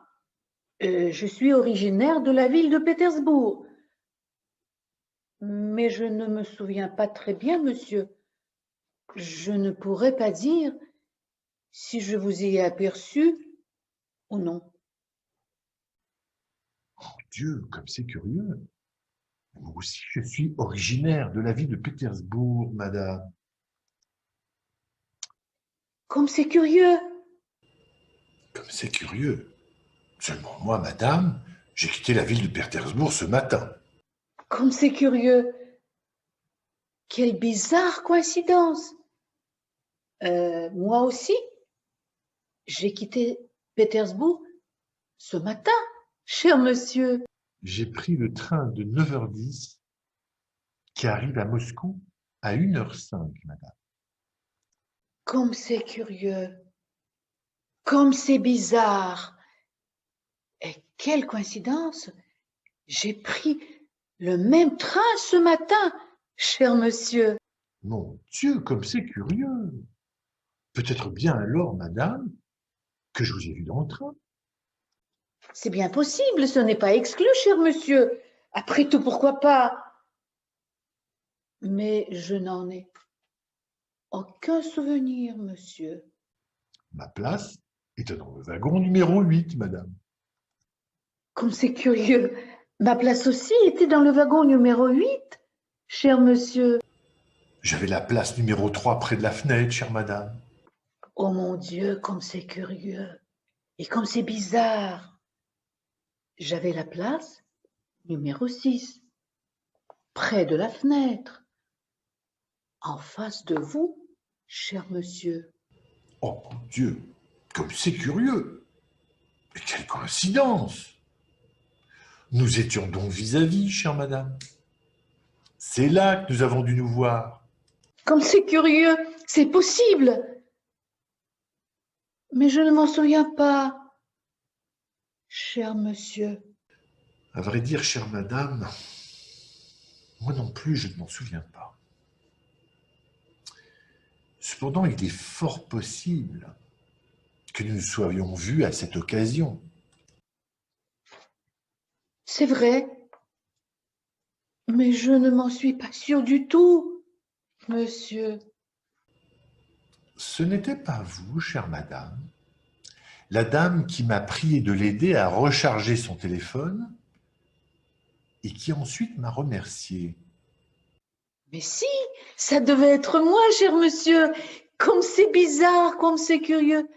je suis originaire de la ville de Pétersbourg. Mais je ne me souviens pas très bien, monsieur. Je ne pourrais pas dire si je vous ai aperçu ou non. Oh Dieu, comme c'est curieux. Moi aussi, je suis originaire de la ville de Pétersbourg, madame. Comme c'est curieux. Comme c'est curieux. Seulement moi, madame, j'ai quitté la ville de Pétersbourg ce matin. Comme c'est curieux. Quelle bizarre coïncidence. Moi aussi, j'ai quitté Pétersbourg ce matin. cher monsieur. J'ai pris le train de 9h10 qui arrive à Moscou à 1h05, madame. Comme c'est curieux, comme c'est bizarre. Et quelle coïncidence, j'ai pris le même train ce matin, cher monsieur. Mon Dieu, comme c'est curieux. Peut-être bien alors, madame, que je vous ai vu dans le train. C'est bien possible, ce n'est pas exclu, cher monsieur. Après tout, pourquoi pas? Mais je n'en ai aucun souvenir, monsieur. Ma place était dans le wagon numéro 8, madame. Comme c'est curieux, ma place aussi était dans le wagon numéro 8, cher monsieur. J'avais la place numéro 3 près de la fenêtre, chère madame. Oh mon Dieu, comme c'est curieux et comme c'est bizarre. J'avais la place numéro 6, près de la fenêtre, en face de vous, cher monsieur. Oh mon Dieu, comme c'est curieux. Et quelle coïncidence. Nous étions donc vis-à-vis, chère madame. C'est là que nous avons dû nous voir. Comme c'est curieux, c'est possible. Mais je ne m'en souviens pas, cher monsieur. À vrai dire, chère madame, moi non plus, je ne m'en souviens pas. Cependant, il est fort possible que nous nous soyons vus à cette occasion. C'est vrai, mais je ne m'en suis pas sûre du tout, monsieur. Ce n'était pas vous, chère madame, la dame qui m'a prié de l'aider à recharger son téléphone et qui ensuite m'a remercié. Mais si, ça devait être moi, cher monsieur. Comme c'est bizarre, comme c'est curieux.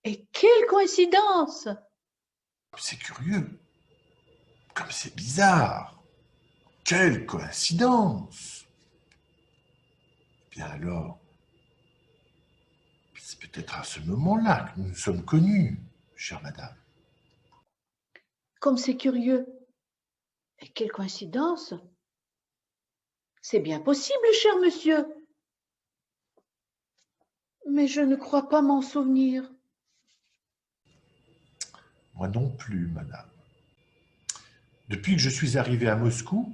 Et quelle coïncidence! C'est curieux, comme c'est bizarre. Quelle coïncidence! Bien alors, c'est peut-être à ce moment-là que nous nous sommes connus, chère madame. Comme c'est curieux. Et quelle coïncidence! C'est bien possible, cher monsieur. Mais je ne crois pas m'en souvenir. Moi non plus, madame. Depuis que je suis arrivé à Moscou,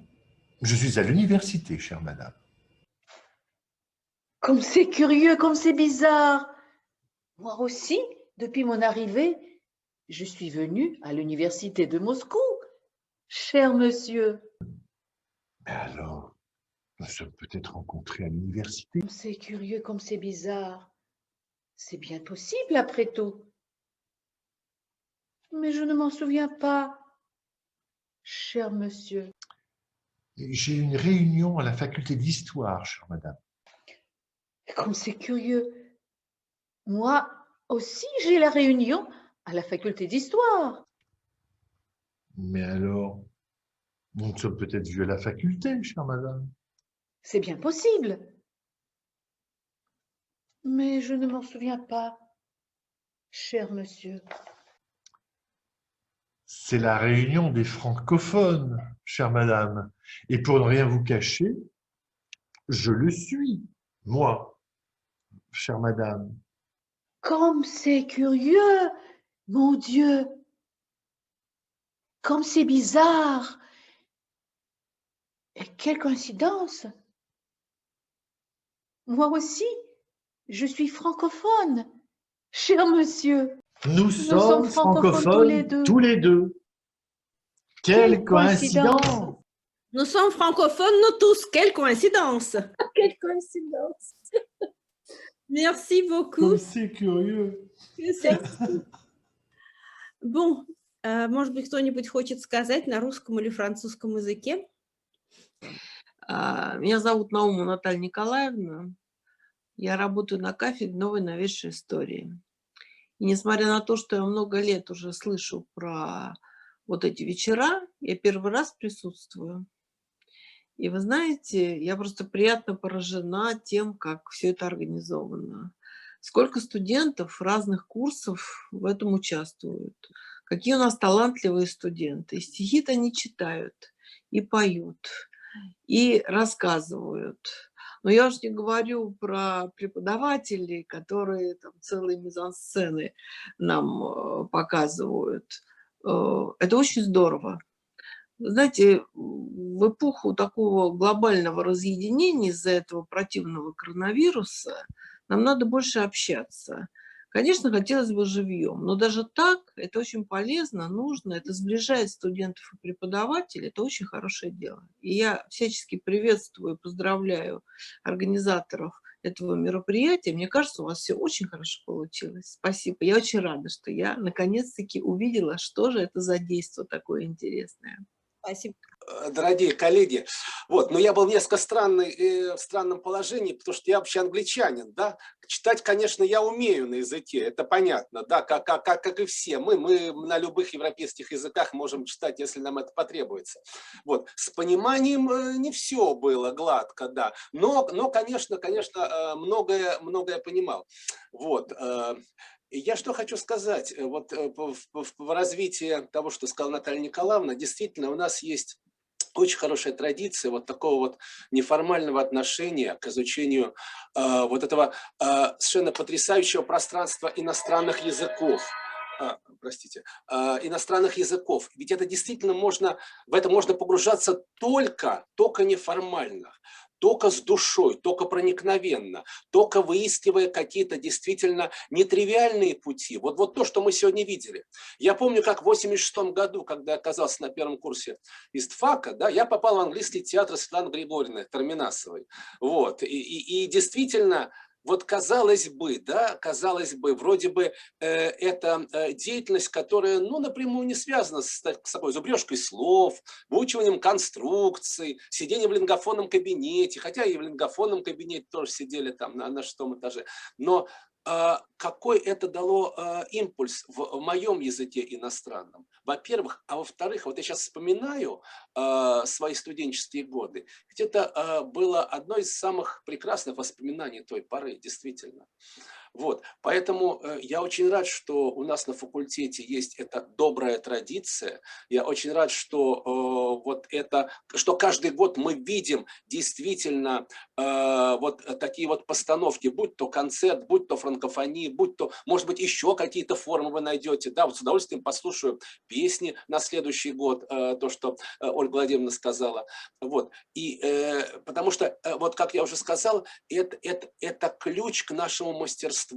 je suis à l'université, chère madame. Comme c'est curieux, comme c'est bizarre. Moi aussi, depuis mon arrivée, je suis venue à l'université de Moscou, cher monsieur. Mais alors, nous sommes peut-être rencontrés à l'université. Comme c'est curieux, comme c'est bizarre. C'est bien possible, après tout. Mais je ne m'en souviens pas, cher monsieur. J'ai une réunion à la faculté d'histoire, chère madame. Comme c'est curieux. Moi aussi, j'ai la réunion à la faculté d'histoire. Mais alors, nous nous sommes peut-être vus à la faculté, chère madame. C'est bien possible. Mais je ne m'en souviens pas, cher monsieur. C'est la réunion des francophones, chère madame. Et pour ne rien vous cacher, je le suis, moi, chère madame. Comme c'est curieux, mon Dieu. Comme c'est bizarre. Et quelle coïncidence. Moi aussi, je suis francophone, cher monsieur. Nous sommes francophones tous les deux. Quelle coïncidence! Nous sommes francophones, nous tous. Quelle coïncidence! Quelle coïncidence! Merci beaucoup. Comme c'est curieux. Bon, может быть, кто-нибудь хочет сказать на русском или французском языке? Меня зовут Наума Наталья Николаевна. Я работаю на кафедре новой новейшей истории. И несмотря на то, что я много лет уже слышу про вот эти вечера, я первый раз присутствую. И вы знаете, я просто приятно поражена тем, как все это организовано. Сколько студентов разных курсов в этом участвуют. какие у нас талантливые студенты. И стихи-то они читают, и поют, и рассказывают. Но я уж не говорю про преподавателей, которые там целые мизансцены нам показывают. Это очень здорово. Знаете, в эпоху такого глобального разъединения из-за этого противного коронавируса нам надо больше общаться. Конечно, хотелось бы живьем, но даже так это очень полезно, нужно, это сближает студентов и преподавателей, это очень хорошее дело. И я всячески приветствую и поздравляю организаторов этого мероприятия. Мне кажется, у вас все очень хорошо получилось. Спасибо. Я очень рада, что я наконец-таки увидела, что же это за действо такое интересное. Спасибо. Дорогие коллеги, вот, но я был несколько в странном положении, потому что я вообще англичанин, да, читать, конечно, я умею на языке, это понятно, да, как и все, мы на любых европейских языках можем читать, если нам это потребуется, вот, с пониманием не все было гладко, да, но конечно, многое понимал, вот. Я что хочу сказать, вот в развитии того, что сказала Наталья Николаевна, действительно у нас есть очень хорошая традиция вот такого вот неформального отношения к изучению вот этого совершенно потрясающего пространства иностранных языков. Иностранных языков. Ведь это действительно в это можно погружаться только неформально. Только с душой, только проникновенно, только выискивая какие-то действительно нетривиальные пути. Вот то, что мы сегодня видели. Я помню, как в 1986 году, когда я оказался на первом курсе ИСТФАКа, да, я попал в английский театр Светланы Григорьевны Тарминасовой. Вот. И действительно, вот казалось бы, вроде бы это деятельность, которая, напрямую не связана с такой зубрежкой слов, выучиванием конструкций, сидением в лингофонном кабинете, хотя и в лингофонном кабинете тоже сидели там на 6-м этаже, но какой это дало импульс в моем языке иностранном, во-первых, а во-вторых, вот я сейчас вспоминаю свои студенческие годы, ведь это было одно из самых прекрасных воспоминаний той поры, действительно. Вот, поэтому я очень рад, что у нас на факультете есть эта добрая традиция. Я очень рад, что что каждый год мы видим действительно вот такие вот постановки, будь то концерт, будь то франкофония, будь то, может быть, еще какие-то формы вы найдете. Да, вот с удовольствием послушаю песни на следующий год, то, что Ольга Владимировна сказала. Вот, и потому что, вот как я уже сказал, это ключ к нашему мастерству.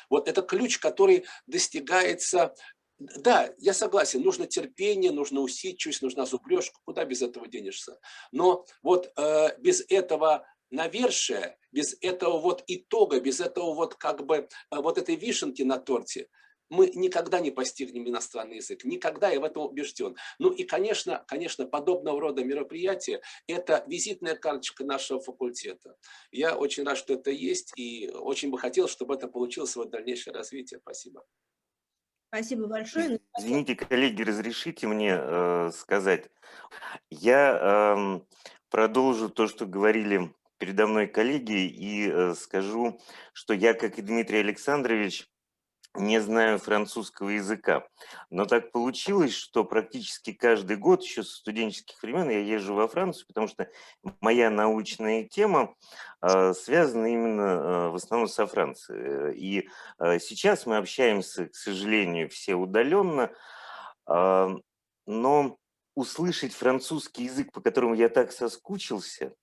Вот это ключ, который достигается. Да, я согласен, нужно терпение, нужна усидчивость, нужна зубрежка, куда без этого денешься. Но вот без этого навершия, без этого вот итога, без этого вот как бы вот этой вишенки на торте, мы никогда не постигнем иностранный язык, никогда, я в этом убежден. Ну и, конечно, подобного рода мероприятия – это визитная карточка нашего факультета. Я очень рад, что это есть, и очень бы хотел, чтобы это получилось в дальнейшее развитие. Спасибо. Спасибо большое. Извините, коллеги, разрешите мне сказать. Я продолжу то, что говорили передо мной коллеги, и скажу, что я, как и Дмитрий Александрович, не знаю французского языка, но так получилось, что практически каждый год, еще со студенческих времен, я езжу во Францию, потому что моя научная тема связана именно в основном со Францией. И сейчас мы общаемся, к сожалению, все удаленно, но услышать французский язык, по которому я так соскучился,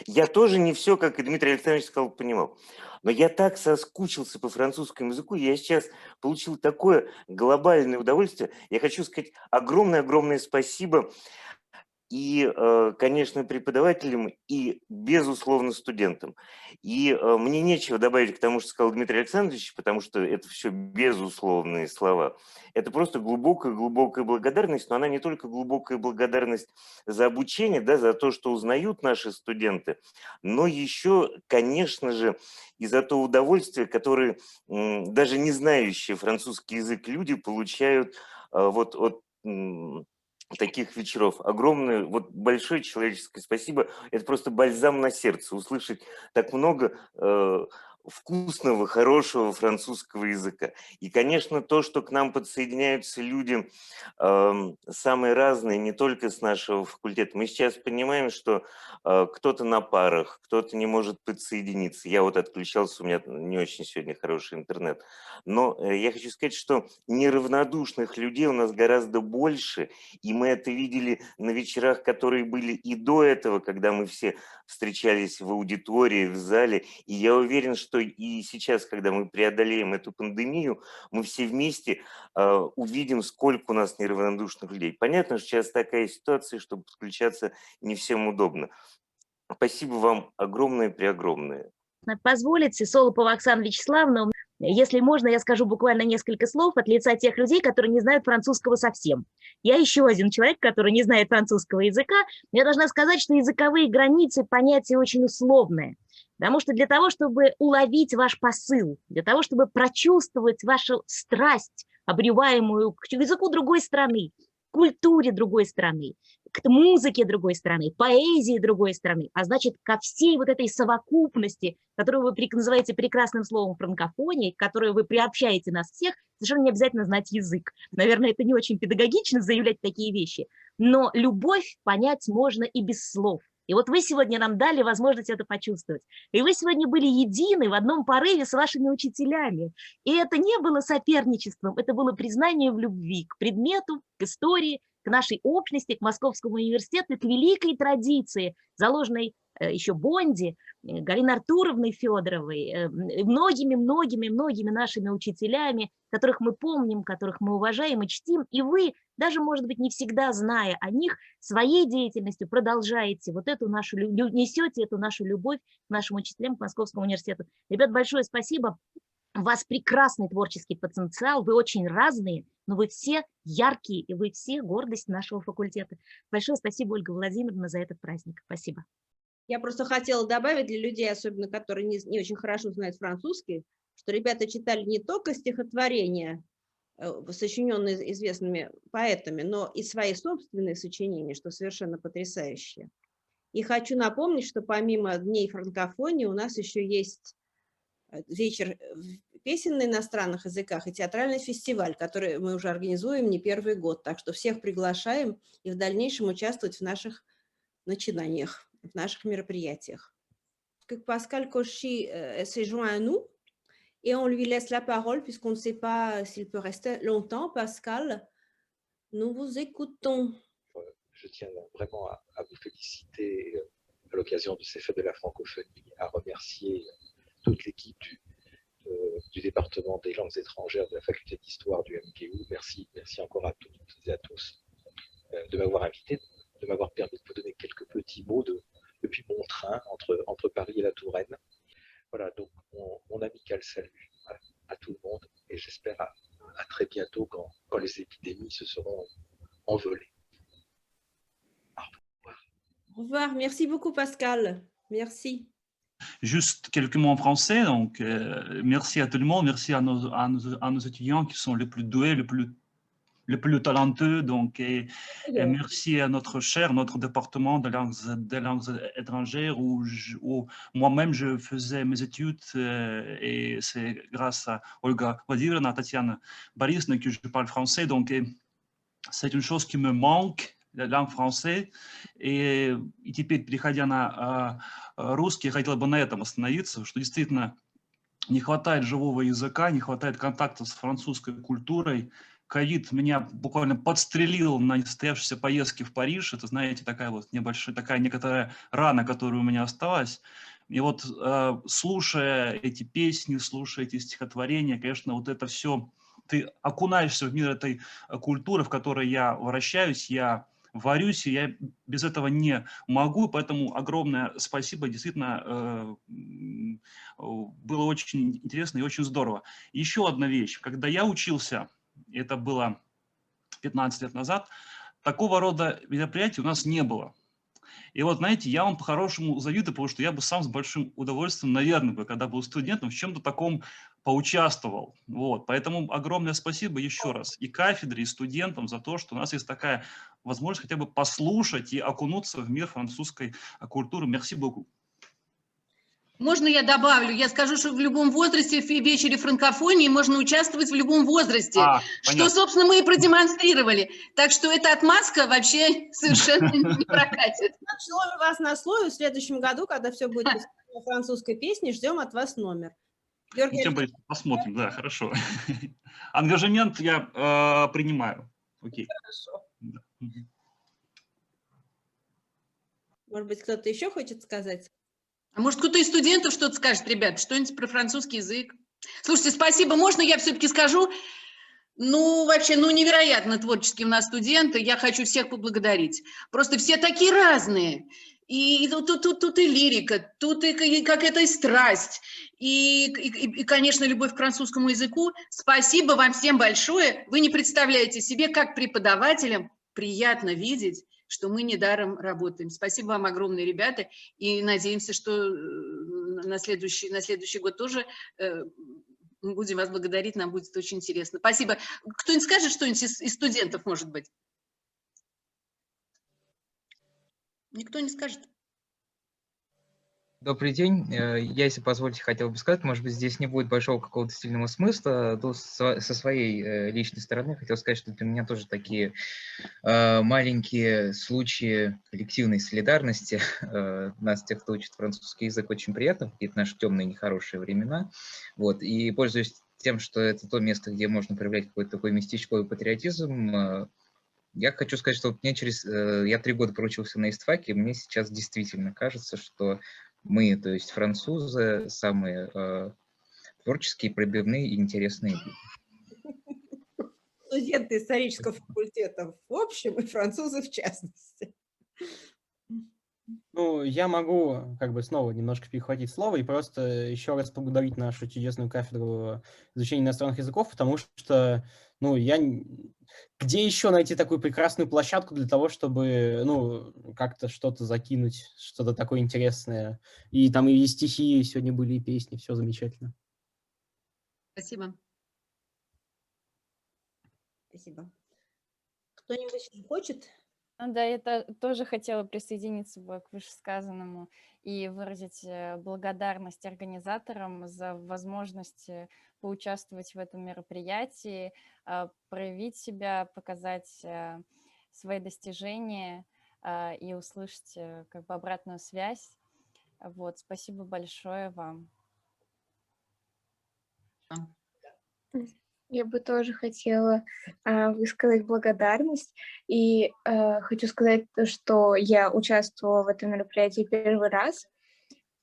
я тоже не все, как и Дмитрий Александрович сказал, понимал. Но я так соскучился по французскому языку, я сейчас получил такое глобальное удовольствие. Я хочу сказать огромное-огромное спасибо и, конечно, преподавателям, и, безусловно, студентам. И мне нечего добавить к тому, что сказал Дмитрий Александрович, потому что это все безусловные слова. Это просто глубокая благодарность, но она не только глубокая благодарность за обучение, да, за то, что узнают наши студенты, но еще, конечно же, и за то удовольствие, которое даже не знающие французский язык люди получают вот от таких вечеров. Огромное, вот большое человеческое спасибо. Это просто бальзам на сердце. Услышать так много вкусного, хорошего французского языка. И, конечно, то, что к нам подсоединяются люди самые разные, не только с нашего факультета. Мы сейчас понимаем, что кто-то на парах, кто-то не может подсоединиться. Я вот отключался, у меня не очень сегодня хороший интернет. Но я хочу сказать, что неравнодушных людей у нас гораздо больше, и мы это видели на вечерах, которые были и до этого, когда мы все встречались в аудитории, в зале. И я уверен, что и сейчас, когда мы преодолеем эту пандемию, мы все вместе увидим, сколько у нас неравнодушных людей. Понятно, что сейчас такая ситуация, что подключаться не всем удобно. Спасибо вам огромное-преогромное. Позволите, Солопова Оксана Вячеславовна, если можно, я скажу буквально несколько слов от лица тех людей, которые не знают французского совсем. Я еще один человек, который не знает французского языка. Я должна сказать, что языковые границы – понятие очень условное. Потому что для того, чтобы уловить ваш посыл, для того, чтобы прочувствовать вашу страсть, обреваемую к языку другой страны, к культуре другой страны, к музыке другой страны, поэзии другой страны, а значит, ко всей вот этой совокупности, которую вы называете прекрасным словом франкофония, к которой вы приобщаете нас всех, совершенно не обязательно знать язык. Наверное, это не очень педагогично заявлять такие вещи, но любовь понять можно и без слов. И вот вы сегодня нам дали возможность это почувствовать. И вы сегодня были едины в одном порыве с вашими учителями. И это не было соперничеством, это было признание в любви к предмету, к истории, к нашей общности, к Московскому университету, к великой традиции, заложенной еще Бонди, Галиной Артуровной Федоровой, многими нашими учителями, которых мы помним, которых мы уважаем и чтим. И вы, даже, может быть, не всегда зная о них, своей деятельностью продолжаете вот эту нашу, несете эту нашу любовь к нашим учителям, к Московскому университету. Ребят, большое спасибо. У вас прекрасный творческий потенциал, вы очень разные, но вы все яркие, и вы все гордость нашего факультета. Большое спасибо, Ольга Владимировна, за этот праздник. Спасибо. Я просто хотела добавить для людей, особенно которые не очень хорошо знают французский, что ребята читали не только стихотворения, сочиненные известными поэтами, но и свои собственные сочинения, что совершенно потрясающе. И хочу напомнить, что помимо Дней франкофонии у нас еще есть вечер песен на иностранных языках и театральный фестиваль, который мы уже организуем не первый год. Так что всех приглашаем и в дальнейшем участвовать в наших начинаниях, в наших мероприятиях. Pascal Cauchy s'est joint à nous et on lui laisse la parole puisqu'on ne sait pas s'il peut rester longtemps. Pascal, nous vous écoutons. Je tiens vraiment à vous féliciter à l'occasion de ces fêtes de la francophonie, à remercier toute l'équipe du département des langues étrangères de la faculté d'histoire du MGU. Merci encore à toutes et à tous de m'avoir invité, de m'avoir permis de vous donner quelques petits mots depuis mon train entre Paris et la Touraine. Voilà, donc mon amical salut à tout le monde et j'espère à très bientôt quand les épidémies se seront envolées. Au revoir, merci beaucoup Pascal, merci. Juste quelques mots en français, donc merci à tout le monde, merci à nos étudiants qui sont les plus doués, les plus talentueux, donc, et merci à notre département de langues étrangères où moi-même je faisais mes études et c'est grâce à Olga Vladimirovna, Tatiana Borisovna que je parle français, donc c'est une chose qui me manque, la langue française, и теперь, переходя на русский, я хотел бы на этом остановиться, что действительно не хватает живого языка, не хватает контакта с французской культурой. Ковид меня буквально подстрелил на несостоявшейся поездке в Париж. Это, знаете, такая вот небольшая, такая некоторая рана, которая у меня осталась. И вот слушая эти песни, слушая эти стихотворения, конечно, вот это все, ты окунаешься в мир этой культуры, в которой я вращаюсь, я варюсь, и я без этого не могу, поэтому огромное спасибо, действительно было очень интересно и очень здорово. Еще одна вещь, когда я учился, это было 15 лет назад, такого рода мероприятий у нас не было. И вот, знаете, я вам по-хорошему завидую, потому что я бы сам с большим удовольствием, наверное, когда был студентом, в чем-то таком поучаствовал. Вот. Поэтому огромное спасибо еще раз и кафедре, и студентам за то, что у нас есть такая возможность хотя бы послушать и окунуться в мир французской культуры. Merci beaucoup. Можно я добавлю? Я скажу, что в любом возрасте в вечере франкофонии можно участвовать в любом возрасте, что, собственно, мы и продемонстрировали. Так что эта отмазка вообще совершенно не прокатит. Ловим вас на слове. В следующем году, когда все будет по французской песне, ждем от вас номер. Георгий, посмотрим, да, хорошо. Ангажемент я принимаю. Окей. Хорошо. Может быть, кто-то еще хочет сказать? А может, кто-то из студентов что-то скажет, ребят, что-нибудь про французский язык? Слушайте, спасибо. Можно я все-таки скажу? Ну, вообще, ну, невероятно творческие у нас студенты. Я хочу всех поблагодарить. Просто все такие разные. И тут и лирика, тут и какая-то страсть, и, конечно, любовь к французскому языку. Спасибо вам всем большое. Вы не представляете себе, как преподавателям приятно видеть, что мы недаром работаем. Спасибо вам огромное, ребята, и надеемся, что на следующий год тоже мы будем вас благодарить, нам будет очень интересно. Спасибо. Кто-нибудь скажет что-нибудь из студентов, может быть? Никто не скажет. Добрый день. Я, если позволите, хотел бы сказать, может быть, здесь не будет большого какого-то стильного смысла, то со своей личной стороны хотел сказать, что для меня тоже такие маленькие случаи коллективной солидарности нас, тех, кто учит французский язык, очень приятно в какие-то наши темные, нехорошие времена. Вот. И пользуясь тем, что это то место, где можно проявлять какой-то такой мистический патриотизм, я хочу сказать, что вот мне я 3 года проучился на истфаке, и мне сейчас действительно кажется, что мы, то есть французы, самые творческие, пробивные и интересные люди. Студенты исторического факультета в общем и французы в частности. Ну, я могу как бы снова немножко перехватить слово и просто еще раз поблагодарить нашу чудесную кафедру изучения иностранных языков, потому что, ну, где еще найти такую прекрасную площадку для того, чтобы, ну, как-то что-то закинуть, что-то такое интересное. И там и стихи сегодня были, и песни, все замечательно. Спасибо. Спасибо. Кто-нибудь еще хочет? Да, я тоже хотела присоединиться к вышесказанному и выразить благодарность организаторам за возможность поучаствовать в этом мероприятии, проявить себя, показать свои достижения и услышать как бы обратную связь. Вот, спасибо большое вам. Я бы тоже хотела высказать благодарность, и хочу сказать, что я участвовала в этом мероприятии первый раз,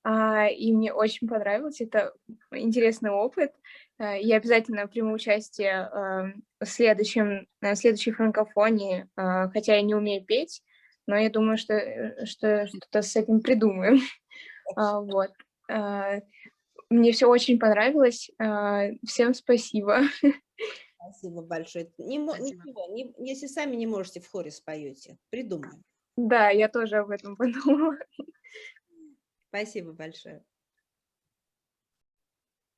и мне очень понравилось, это интересный опыт. Я обязательно приму участие в следующей франкофонии, хотя я не умею петь, но я думаю, что что-то с этим придумаем. Вот. Мне все очень понравилось. Всем спасибо. Спасибо большое. Ничего, если сами не можете, в хоре споете. Придумаем. Да, я тоже об этом подумала. Спасибо большое.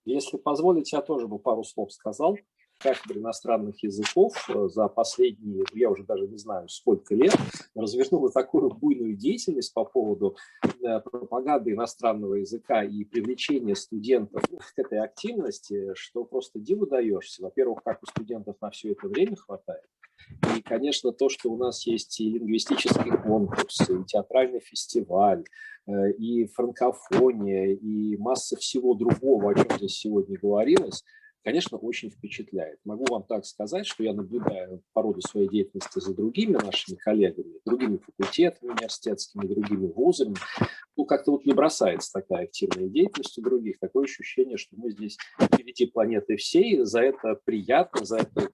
Если позволите, я тоже бы пару слов сказал. Кафедра иностранных языков за последние, я уже даже не знаю, сколько лет, развернула такую буйную деятельность по поводу пропаганды иностранного языка и привлечения студентов к этой активности, что просто диву даешься. Во-первых, как у студентов на все это время хватает. И, конечно, то, что у нас есть и лингвистический конкурс, и театральный фестиваль, и франкофония, и масса всего другого, о чем здесь сегодня говорилось, конечно, очень впечатляет. Могу вам так сказать, что я наблюдаю по роду своей деятельности за другими нашими коллегами, другими факультетами университетскими, другими вузами. Ну, как-то вот не бросается такая активная деятельность у других. Такое ощущение, что мы здесь впереди планеты всей. За это приятно, за это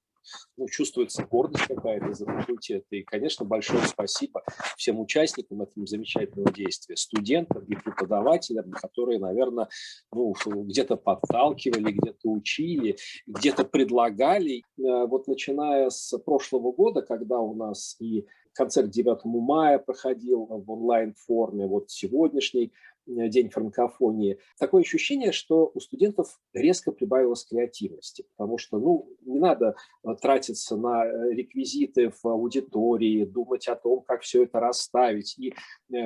чувствуется гордость какая-то за факультет. И, конечно, большое спасибо всем участникам этого замечательного действия, студентам и преподавателям, которые, наверное, где-то подталкивали, где-то учили, где-то предлагали. Вот начиная с прошлого года, когда у нас и концерт 9 мая проходил в онлайн-форме, вот сегодняшний День франкофонии, такое ощущение, что у студентов резко прибавилось креативности, потому что, ну, не надо тратиться на реквизиты в аудитории, думать о том, как все это расставить, и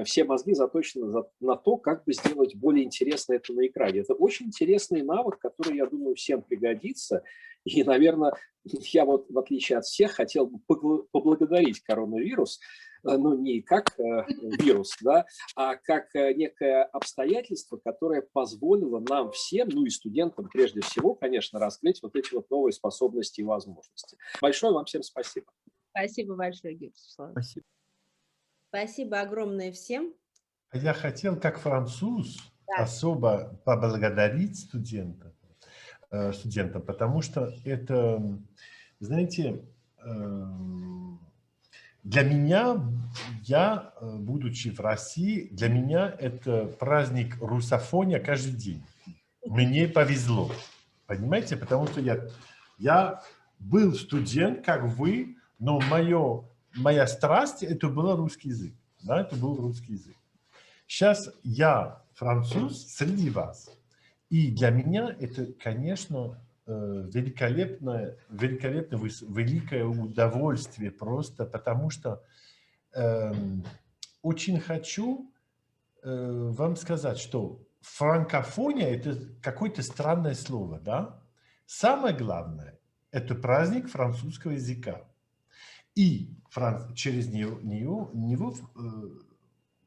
все мозги заточены на то, как бы сделать более интересно это на экране. Это очень интересный навык, который, я думаю, всем пригодится, и, наверное, я вот, в отличие от всех, хотел бы поблагодарить коронавирус, ну, не как вирус, да, а как некое обстоятельство, которое позволило нам всем, ну и студентам прежде всего, конечно, раскрыть вот эти вот новые способности и возможности. Большое вам всем спасибо. Спасибо большое, Георгий Вячеславович. Спасибо. Спасибо огромное всем. Я хотел, как француз, Да. особо поблагодарить студентам, потому что это, знаете, для меня, я, будучи в России, для меня это праздник русофония каждый день. Мне повезло, понимаете, потому что я был студент, как вы, но моя страсть это был русский язык, да, это был русский язык. Сейчас я француз среди вас, и для меня это, конечно, великое удовольствие просто, потому что очень хочу вам сказать, что франкофония – это какое-то странное слово, да? Самое главное – это праздник французского языка. И через него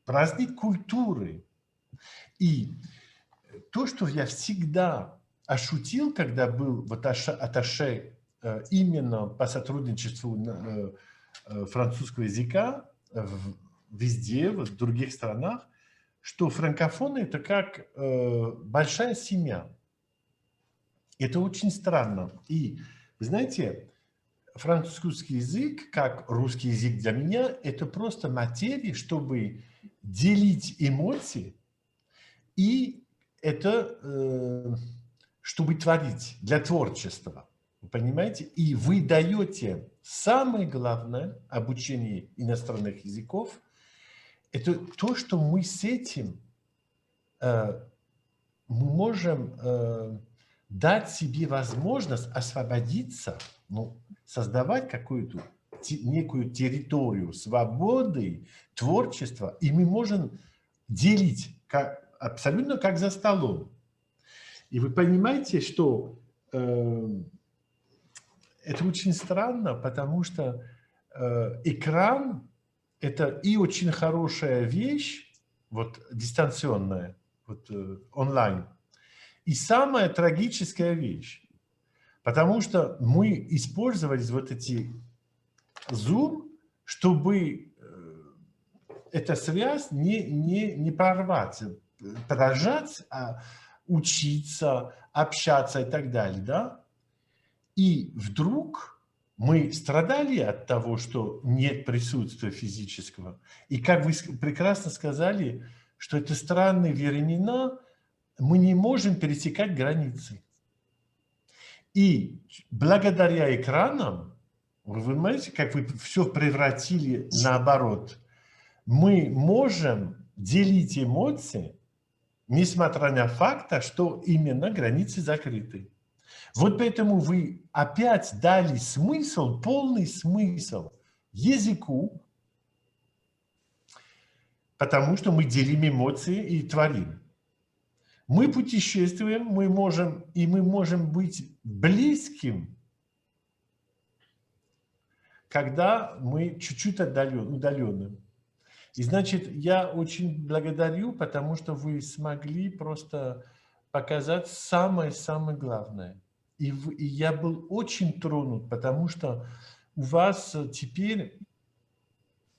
праздник культуры. И то, что я всегда ошутил, когда был вот атташе именно по сотрудничеству французского языка везде, в других странах, что франкофоны – это как большая семья. Это очень странно. И, вы знаете, французский язык, как русский язык для меня, это просто материя, чтобы делить эмоции, и это чтобы творить, для творчества. Вы понимаете? И вы даете самое главное обучение иностранных языков, это то, что мы с этим мы можем дать себе возможность освободиться, ну, создавать какую-то некую территорию свободы, творчества, и мы можем делить абсолютно как за столом. И вы понимаете, что это очень странно, потому что экран – это и очень хорошая вещь, вот дистанционная, вот онлайн, и самая трагическая вещь, потому что мы использовали вот эти Zoom, чтобы эта связь не порвать, продолжать учиться, общаться и так далее, да? И вдруг мы страдали от того, что нет присутствия физического. И как вы прекрасно сказали, что это странные времена, мы не можем пересекать границы. И благодаря экранам, вы понимаете, как вы все превратили наоборот, мы можем делить эмоции, несмотря на факт, что именно границы закрыты. Вот поэтому вы опять дали смысл, полный смысл языку, потому что мы делим эмоции и творим. Мы путешествуем, мы можем быть близким, когда мы чуть-чуть удалены. И значит, я очень благодарю, потому что вы смогли просто показать самое-самое главное. И я был очень тронут, потому что у вас теперь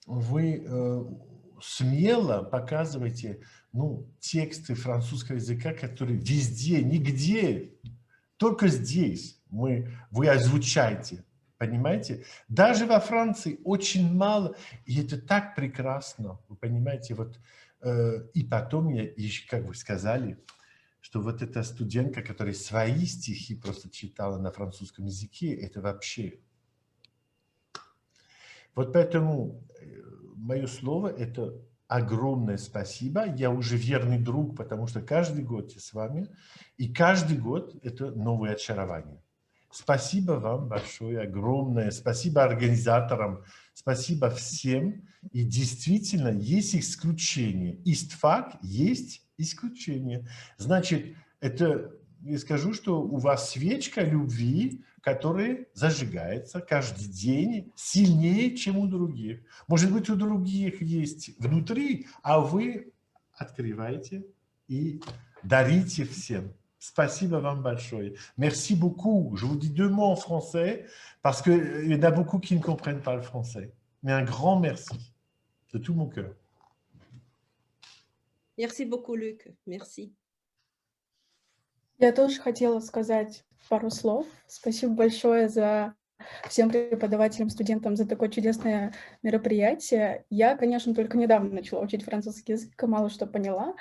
вы смело показываете тексты французского языка, которые везде, нигде, только здесь вы озвучаете. Понимаете? Даже во Франции очень мало, и это так прекрасно, вы понимаете? Вот, и потом, как вы сказали, что вот эта студентка, которая свои стихи просто читала на французском языке, это вообще. Вот поэтому мое слово – это огромное спасибо. Я уже верный друг, потому что каждый год я с вами. И каждый год это новое очарование. Спасибо вам большое, огромное. Спасибо организаторам. Спасибо всем. И действительно, есть исключения. ИСТФАК есть исключение. Значит, это, я скажу, что у вас свечка любви, которая зажигается каждый день сильнее, чем у других. Может быть, у других есть внутри, а вы открываете и дарите всем. Спасибо вам большое. Merci beaucoup. Je vous dis deux mots en français parce qu'il y en a beaucoup qui ne comprennent pas le français. Mais un grand merci de tout mon cœur. Merci beaucoup, Luc. Merci. Я тоже хотела сказать пару слов. Спасибо большое всем преподавателям, студентам за такое чудесное мероприятие. Я, конечно, только недавно начала учить французский язык, мало что поняла,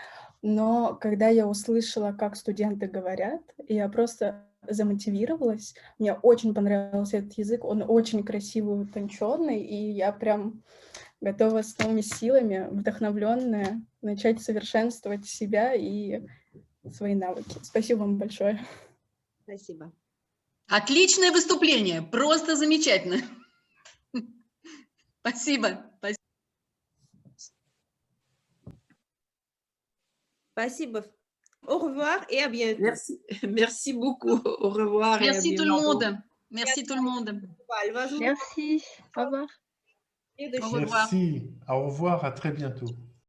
но когда я услышала, как студенты говорят, я просто замотивировалась. Мне очень понравился этот язык, он очень красивый, утонченный, и я прям готова с новыми силами, вдохновленная, начать совершенствовать себя и свои навыки. Спасибо вам большое. Спасибо. Отличное выступление, просто замечательно. Спасибо. Спасибо. Au revoir et à bientôt. Merci beaucoup. Au revoir. Merci tout le monde. Merci tout le monde. Merci. Au revoir. Merci. Au revoir. À très bientôt.